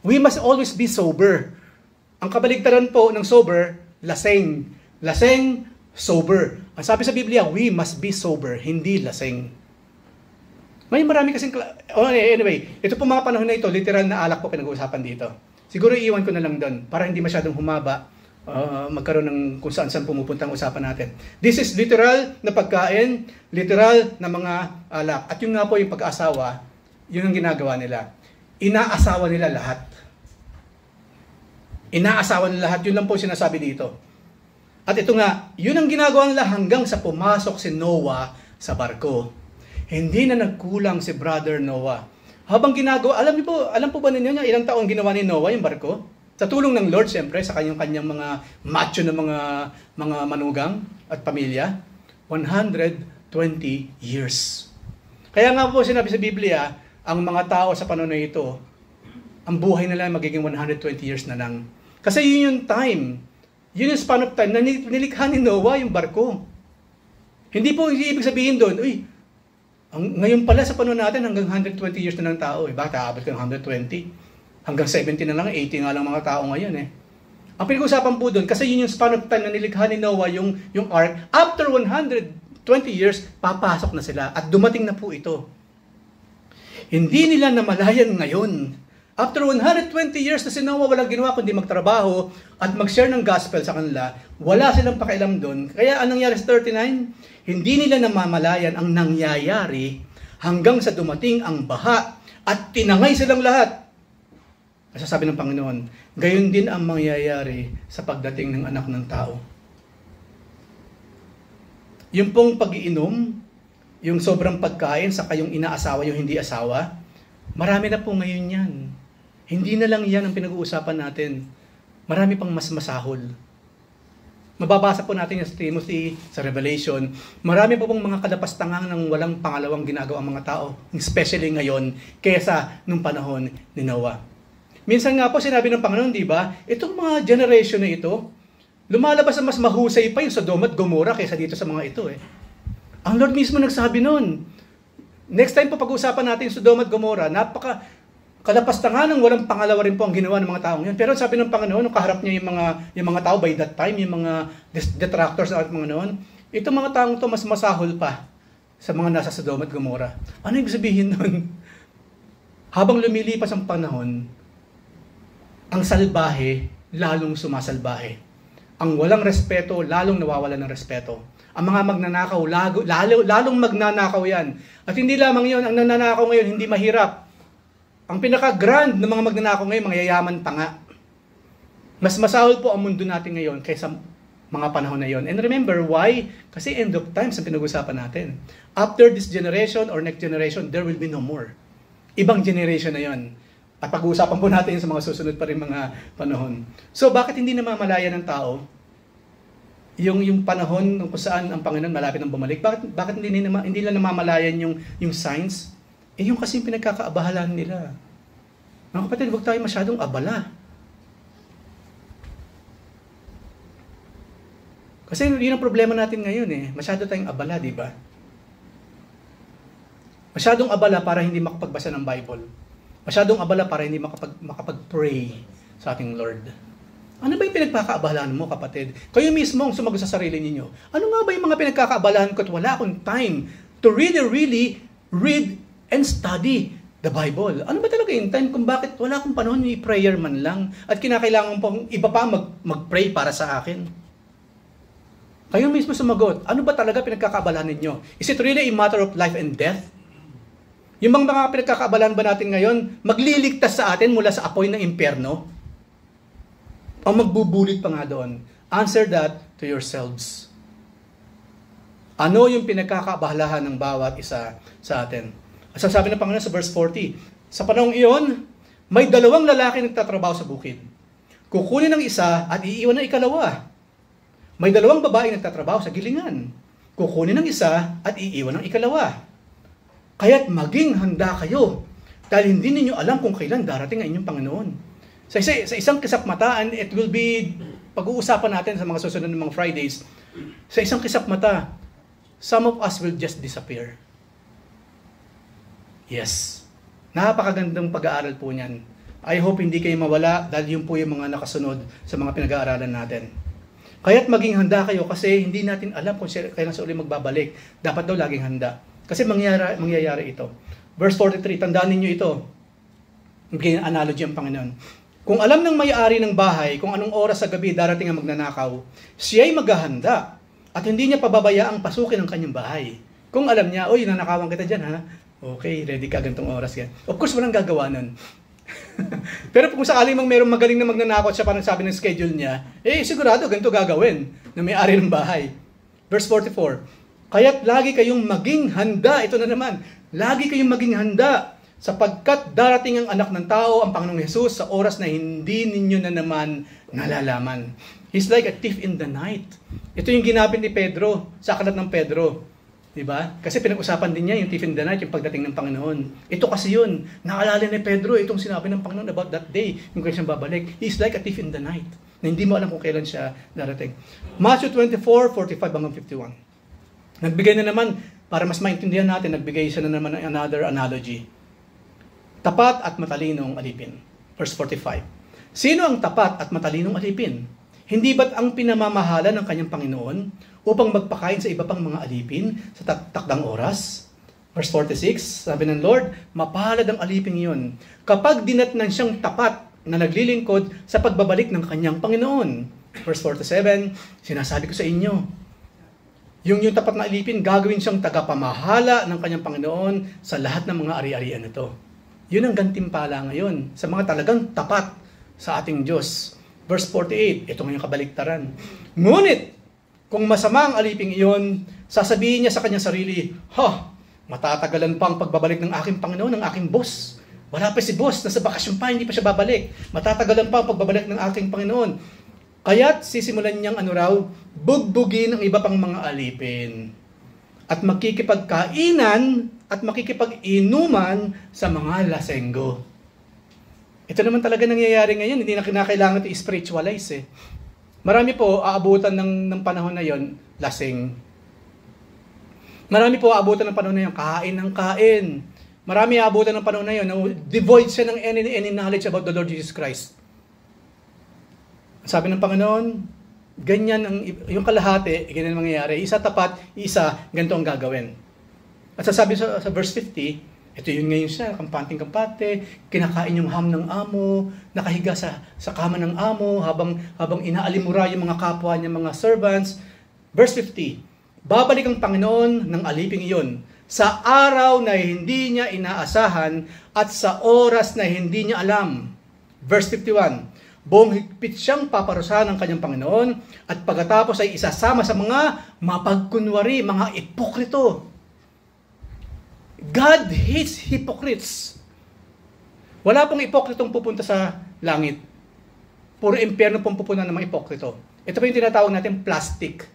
We must always be sober. Ang kabaligtaran po ng sober, lasing. Lasing, sober. Ang sabi sa Biblia, we must be sober, hindi lasing. May marami kasing... anyway, ito po mga panahon na ito, literal na alak po pinag-uusapan dito. Siguro iiwan ko na lang doon para hindi masyadong humaba, magkaroon ng kung saan pumupunta ang usapan natin. This is literal na pagkain, literal na mga alak. At yung nga po yung pag-asawa, yun ang ginagawa nila. Inaasawa nila lahat. Inaasawa nila lahat. Yun lang po sinasabi dito. At ito nga, yun ang ginagawa nila hanggang sa pumasok si Noah sa barko. Hindi na nagkulang si Brother Noah. Habang ginagawa, alam po ba ninyo niya ilang taon ginawa ni Noah yung barko? Sa tulong ng Lord, siyempre, sa kanyang mga macho na mga manugang at pamilya, 120 years. Kaya nga po sinabi sa Biblia, ang mga tao sa panahon na ito, ang buhay nila magiging 120 years na lang. Kasi yun yung time. Yun yung span of time na nilikha ni Noah yung barko. Hindi po ibig sabihin doon, ngayon pala sa panahon natin hanggang 120 years na lang tao. Bakit aabot ka ng 120? Hanggang 70 na lang, 80 nga lang mga tao ngayon eh. Ang pinag-usapan po doon, kasi yun yung span of time na nilikha ni Noah yung ark, after 120 years, papasok na sila at dumating na po ito. Hindi nila namalayan ngayon. After 120 years na si Noah walang ginawa kundi magtrabaho at mag-share ng gospel sa kanila, wala silang pakialam doon. Kaya anong nangyari sa 39? Hindi nila namamalayan ang nangyayari hanggang sa dumating ang baha at tinangay silang lahat. Sasabi ng Panginoon, gayon din ang mangyayari sa pagdating ng anak ng tao. Yung pong pag-iinom, yung sobrang pagkain sa kayong inaasawa, yung hindi asawa, marami na po ngayon yan. Hindi na lang yan ang pinag-uusapan natin. Marami pang mas masahol. Mababasa po natin sa Timothy, sa Revelation, marami po pong mga kadapastangang ng walang pangalawang ginagawa ang mga tao, especially ngayon, kesa nung panahon ni Noah. Minsan nga po sinabi ng Panginoon, di ba, itong mga generation na ito, lumalabas na mas mahusay pa yung Sodom at Gomorrah kaysa dito sa mga ito eh. Ang Lord mismo nagsabi nun. Next time po pag-uusapan natin yung Sodom at Gomorrah, kalapastangan ng walang pangalawa rin po ang ginawa ng mga taong yun. Pero sabi ng Panginoon, nung kaharap niya yung mga tao by that time, yung mga detractors at mga noon, itong mga taong to mas masahol pa sa mga nasa Sodom at Gomorrah. Ano yung sabihin nun? Habang lumilipas ang panahon, ang salbahe, lalong sumasalbahe. Ang walang respeto, lalong nawawalan ng respeto. Ang mga magnanakaw, lalong magnanakaw yan. At hindi lamang yun, ang nananakaw ngayon, hindi mahirap. Ang pinaka-grand ng mga magnanakaw ngayon, mga yayaman pa nga. Mas masahol po ang mundo natin ngayon kaysa mga panahon na yon. And remember, why? Kasi end of times ang pinag-usapan natin. After this generation or next generation, there will be no more. Ibang generation na yon. At pag-uusapan po natin sa mga susunod pa rin mga panahon. So, bakit hindi namamalaya ng tao yung panahon kung saan ang Panginoon malapit ng bumalik? Bakit hindi nila namamalayan yung signs? Yung kasi pinagkakaabahalan nila. Mga kapatid, huwag tayo masyadong abala. Kasi yun ang problema natin ngayon eh. Masyado tayong abala, di ba? Masyadong abala para hindi makapagbasa ng Bible. Masyadong abala para hindi makapag-pray sa ating Lord. Ano ba yung pinagkakaabalahan mo, kapatid? Kayo mismo ang sumagot sa sarili ninyo. Ano nga ba yung mga pinagkakaabalahan ko at wala akong time to really read and study the Bible? Ano ba talaga yung time kung bakit wala akong panahon ni prayer man lang at kinakailangan pong iba pa mag-pray para sa akin? Kayo mismo sumagot. Ano ba talaga pinagkakaabalahan ninyo? Is it really a matter of life and death? Yung mga pinagkakaabalan ba natin ngayon, magliligtas sa atin mula sa apoy ng impyerno? O magbubulit pa nga doon? Answer that to yourselves. Ano yung pinagkakaabalahan ng bawat isa sa atin? At sabi ng Panginoon sa verse 40, sa panahong iyon, may dalawang lalaki nagtatrabaho sa bukid. Kukunin ng isa at iiwan ng ikalawa. May dalawang babae nagtatrabaho sa gilingan. Kukunin ng isa at iiwan ng ikalawa. Kaya't maging handa kayo dahil hindi ninyo alam kung kailan darating ang inyong Panginoon. Sa isang kisap-mata, and it will be pag-uusapan natin sa mga susunod ng mga Fridays, sa isang kisap-mata, some of us will just disappear. Yes. Napakagandang pag-aaral po niyan. I hope hindi kayo mawala dahil yun po yung mga nakasunod sa mga pinag-aaralan natin. Kaya't maging handa kayo kasi hindi natin alam kung kailan sa uli magbabalik. Dapat daw laging handa. Kasi mangyayari ito. Verse 43, tandaan ninyo ito. Bigyan ng analogy ang Panginoon. Kung alam ng may-ari ng bahay kung anong oras sa gabi darating ang magnanakaw, siya'y maghahanda at hindi niya pababayaang pasukin ang kanyang bahay. Kung alam niya, oy, nanakawan kita dyan ha. Okay, ready ka gantong oras yan. Of course, walang gagawa nun. Pero kung sakaling merong magaling na magnanakaw at siya parang sabi ng schedule niya, sigurado ganito gagawin na may-ari ng bahay. Verse 44, kaya't lagi kayong maging handa. Ito na naman, lagi kayong maging handa sapagkat darating ang anak ng tao, ang Panginoong Hesus, sa oras na hindi ninyo na naman nalalaman. He's like a thief in the night. Ito yung ginapit ni Pedro sa aklat ng Pedro. Diba? Kasi pinag-usapan din niya yung thief in the night, yung pagdating ng Panginoon. Ito kasi yun. Naalala ni Pedro itong sinabi ng Panginoon about that day, yung kanya siyang babalik. He's like a thief in the night, na hindi mo alam kung kailan siya darating. Matthew 24:45 hanggang 51. Nagbigay na naman, para mas maintindihan natin, nagbigay siya na naman ng another analogy. Tapat at matalinong alipin. Verse 45. Sino ang tapat at matalinong alipin? Hindi ba't ang pinamamahala ng kanyang Panginoon upang magpakain sa iba pang mga alipin sa takdang oras? Verse 46, sabi ng Lord, mapalad ang alipin iyon kapag dinatnan siyang tapat na naglilingkod sa pagbabalik ng kanyang Panginoon. Verse 47, sinasabi ko sa inyo, yung tapat na alipin, gagawin siyang tagapamahala ng kanyang Panginoon sa lahat ng mga ari-arian ito. Yun ang gantimpala ngayon sa mga talagang tapat sa ating Diyos. Verse 48, ito ngayong kabaliktaran. Ngunit, kung masama ang aliping iyon, sasabihin niya sa kanyang sarili, matatagalan pa ang pagbabalik ng aking Panginoon, ng aking boss. Wala pa si boss, nasa bakasyon pa, hindi pa siya babalik. Matatagalan pa ang pagbabalik ng aking Panginoon. Kaya't sisimulan niyang bugbugin ang iba pang mga alipin. At makikipagkainan at makikipag-inuman sa mga lasenggo. Ito naman talaga nangyayari ngayon, hindi na kinakailangan ito i-spiritualize . Marami po aabutan ng panahon na yon, lasing. Marami po aabutan ng panahon na yon, kain ng kain. Marami aabutan ng panahon na yon, devoid siya ng any knowledge about the Lord Jesus Christ. Sabi ng Panginoon, ganyan yung kalahati, ganyan ang mangyayari. Isa tapat, isa ganito ang gagawin. At sasabi sa verse 50, ito yun ngayon siya, kampanting-kampante, kinakain yung ham ng amo, nakahiga sa kama ng amo, habang inaalimura yung mga kapwa niya, mga servants. Verse 50, babalik ang Panginoon ng aliping iyon sa araw na hindi niya inaasahan at sa oras na hindi niya alam. Verse 51, buong higpit siyang paparusahan ng kanyang Panginoon at pagkatapos ay isasama sa mga mapagkunwari, mga ipokrito. God hates hypocrites. Wala pong ipokritong pupunta sa langit. Puro impyerno pong pupunta ng mga ipokrito. Ito pa yung tinatawag natin plastic.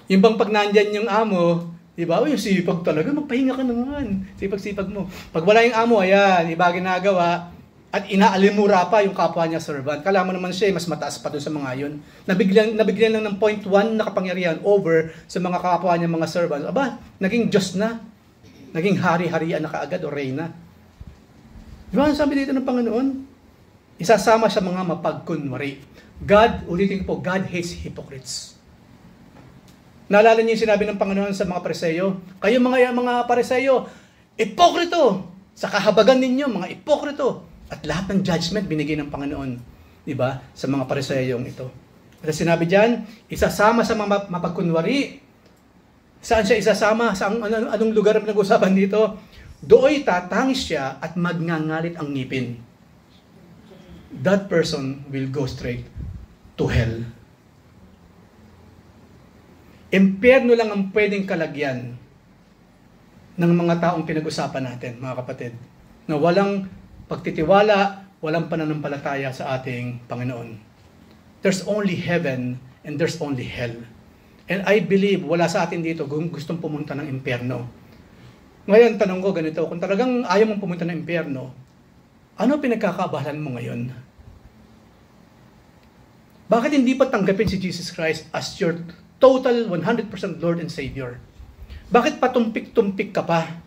Yung bang pag nandyan yung amo, di ba? Yung sipag talaga, magpahinga ka naman. Sipag-sipag mo. Pag wala yung amo, ayan, iba ginagawa, at inaalimura pa yung kapwa niya servant. Kala mo naman siya, mas mataas pa doon sa mga yun. Nabigyan lang ng 0.1 na kapangyarihan over sa mga kapwa niya mga servant. Aba, naging Diyos na. Naging hari-harian na kaagad o reyna. Di ba, sabi dito ng Panginoon? Isasama sa mga mapagkunwari. God, ulitin po, God hates hypocrites. Naalala niyo yung sinabi ng Panginoon sa mga Pariseyo? Kayo mga Pariseyo, ipokrito! Sa kahabagan ninyo, mga ipokrito! At lahat ng judgment binigay ng Panginoon, di ba, sa mga Pariseyong ito. At sinabi diyan, isasama sa mga mapagkunwari. Saan siya isasama? Sa anong lugar ang pinag-usapan dito? Dooy tatangis siya at magngangalit ang ngipin. That person will go straight to hell. Impyerno lang ang pwedeng kalagyan ng mga taong pinag-usapan natin, mga kapatid, na walang pagtitiwala, walang pananampalataya sa ating Panginoon. There's only heaven and there's only hell. And I believe wala sa atin dito kung gustong pumunta ng impyerno. Ngayon, tanong ko ganito, kung talagang ayaw mong pumunta ng impyerno, ano pinagkakaabalan mo ngayon? Bakit hindi pa tanggapin si Jesus Christ as your total 100% Lord and Savior? Bakit patumpik-tumpik ka pa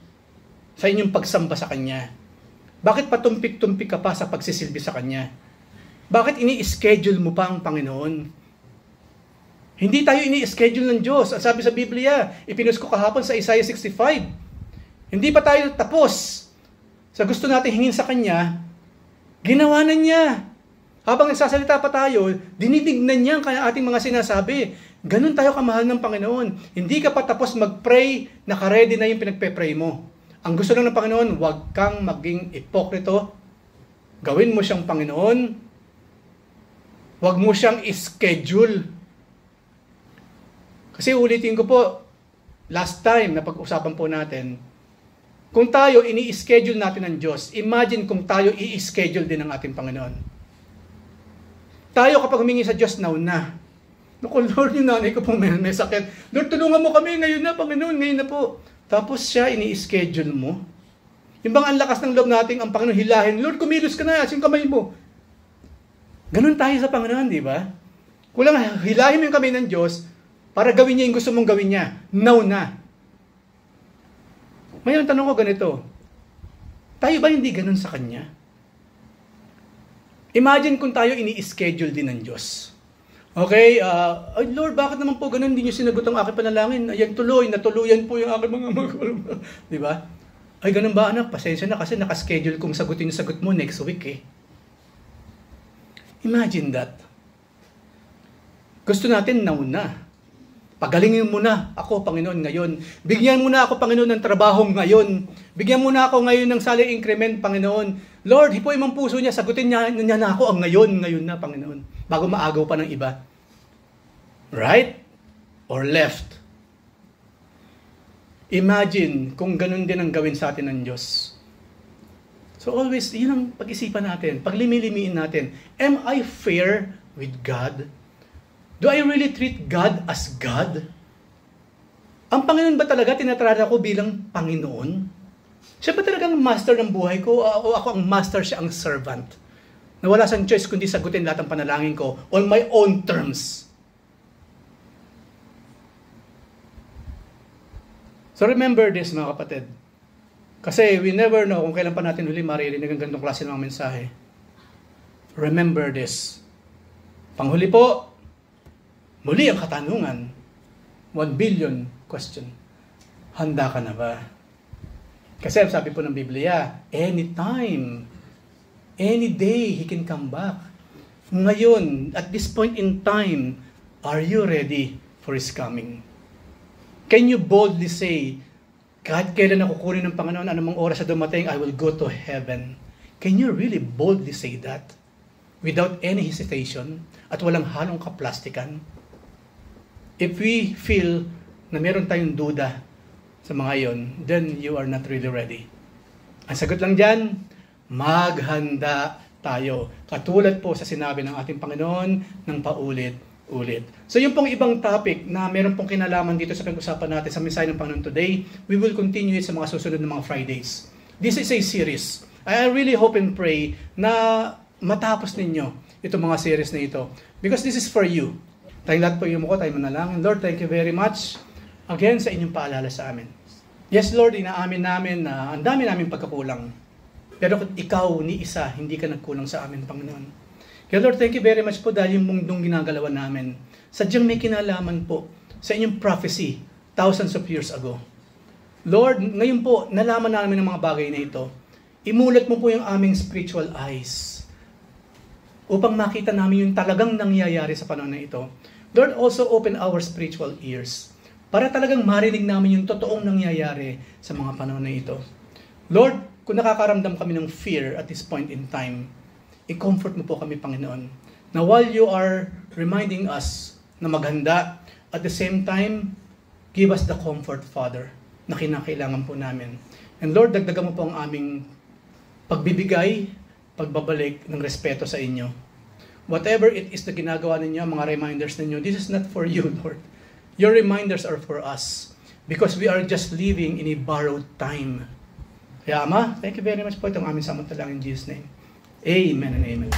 sa inyong pagsamba sa Kanya? Bakit patumpik-tumpik ka pa sa pagsisilbi sa Kanya? Bakit ini-schedule mo pa ang Panginoon? Hindi tayo ini-schedule ng Diyos. Ang sabi sa Biblia, ipinost ko kahapon sa Isaiah 65. Hindi pa tayo tapos sa gusto natin hingin sa Kanya, ginawa na niya. Habang nagsasalita pa tayo, dinidignan niya ang ating mga sinasabi. Ganun tayo kamahal ng Panginoon. Hindi ka pa tapos mag-pray, naka-ready na yung pinagpe-pray mo. Ang gusto lang ng Panginoon, huwag kang maging ipokrito. Gawin mo siyang Panginoon. Huwag mo siyang schedule. Kasi ulitin ko po, last time na pag-usapan po natin, kung tayo ini-schedule natin ng Diyos, imagine kung tayo i-schedule din ng ating Panginoon. Tayo kapag humingi sa Diyos, now na. Naku, Lord, yung nanay ko po may sakit. Lord, tulungan mo kami ngayon na, Panginoon, ngayon na po. Tapos siya, ini-schedule mo. Yung bang ang lakas ng loob natin, ang Panginoon hilahin, Lord, kumilos ka na, asin kamay mo. Ganun tayo sa Panginoon, di ba? Kulang hilahin mo yung kamay ng Diyos para gawin niya yung gusto mong gawin niya. Now na. Ngayon, tanong ko ganito. Tayo ba hindi ganun sa Kanya? Imagine kung tayo ini-schedule din ng Diyos. Okay, ay Lord, bakit naman po ganun? Hindi niyo sinagot ang aking panalangin. Ayan natuluyan po yung aking mga di ba? Ay, ganun ba anak? Pasensya na kasi nakaschedule kong sagutin yung sagot mo next week eh. Imagine that. Gusto natin now na. Pagalingin mo na ako, Panginoon, ngayon. Bigyan mo na ako, Panginoon, ng trabaho ngayon. Bigyan mo na ako ngayon ng salary increment, Panginoon. Lord, hipoy mong puso niya, sagutin niya na ako ang ngayon na, Panginoon. Bago maagaw pa ng iba. Right? Or left? Imagine kung ganun din ang gawin sa atin ng Diyos. So always, yun ang pag-isipan natin. Paglimilimiin natin. Am I fair with God? Do I really treat God as God? Ang Panginoon ba talaga tinatrata ko bilang Panginoon? Siya ba talagang master ng buhay ko o ako ang master, siya ang servant? Na wala siyang choice kundi sagutin lahat ng panalangin ko on my own terms. So remember this, mga kapatid. Kasi we never know kung kailan pa natin huli maririnig ang ganitong klase ng mga mensahe. Remember this. Panghuli po, muli ang katanungan. 1 billion question. Handa ka na ba? Kasi sabi po ng Biblia, anytime, any day, He can come back. Ngayon, at this point in time, are you ready for His coming? Can you boldly say, kahit kailan ako kunin ng Panginoon, anumang oras na dumating, I will go to heaven. Can you really boldly say that? Without any hesitation, at walang halong kaplastikan? If we feel na meron tayong duda sa mga yon, then you are not really ready. Ang sagot lang dyan, maghanda tayo. Katulad po sa sinabi ng ating Panginoon ng paulit-ulit. So yung pong ibang topic na meron pong kinalaman dito sa pag-usapan natin sa mensahe ng Panginoon today, we will continue it sa mga susunod na mga Fridays. This is a series. I really hope and pray na matapos ninyo itong mga series na ito. Because this is for you. Tayong lahat po yung muko, tayo manalangin. Lord, thank you very much again sa inyong paalala sa amin. Yes, Lord, inaamin namin na ang dami namin pagkakulang. Pero ikaw ni isa, hindi ka nagkulang sa amin, Panginoon. Kaya Lord, thank you very much po dahil yung mundong ginagalawan namin, sadyang may kinalaman po sa inyong prophecy thousands of years ago. Lord, ngayon po, nalaman namin ang mga bagay na ito. Imulat mo po yung aming spiritual eyes upang makita namin yung talagang nangyayari sa panahon na ito. Lord, also open our spiritual ears para talagang marinig namin yung totoong nangyayari sa mga panahon na ito. Lord, kung nakakaramdam kami ng fear at this point in time, i-comfort mo po kami, Panginoon, na while you are reminding us na maghanda, at the same time, give us the comfort, Father, na kinakailangan po namin. And Lord, dagdagan mo po ang aming pagbibigay, pagbabalik ng respeto sa inyo. Whatever it is na ginagawa ninyo, mga reminders ninyo, this is not for you, Lord. Your reminders are for us because we are just living in a borrowed time. Kaya Ama, thank you very much po itong aming samantalang in Jesus' name. Amen and amen.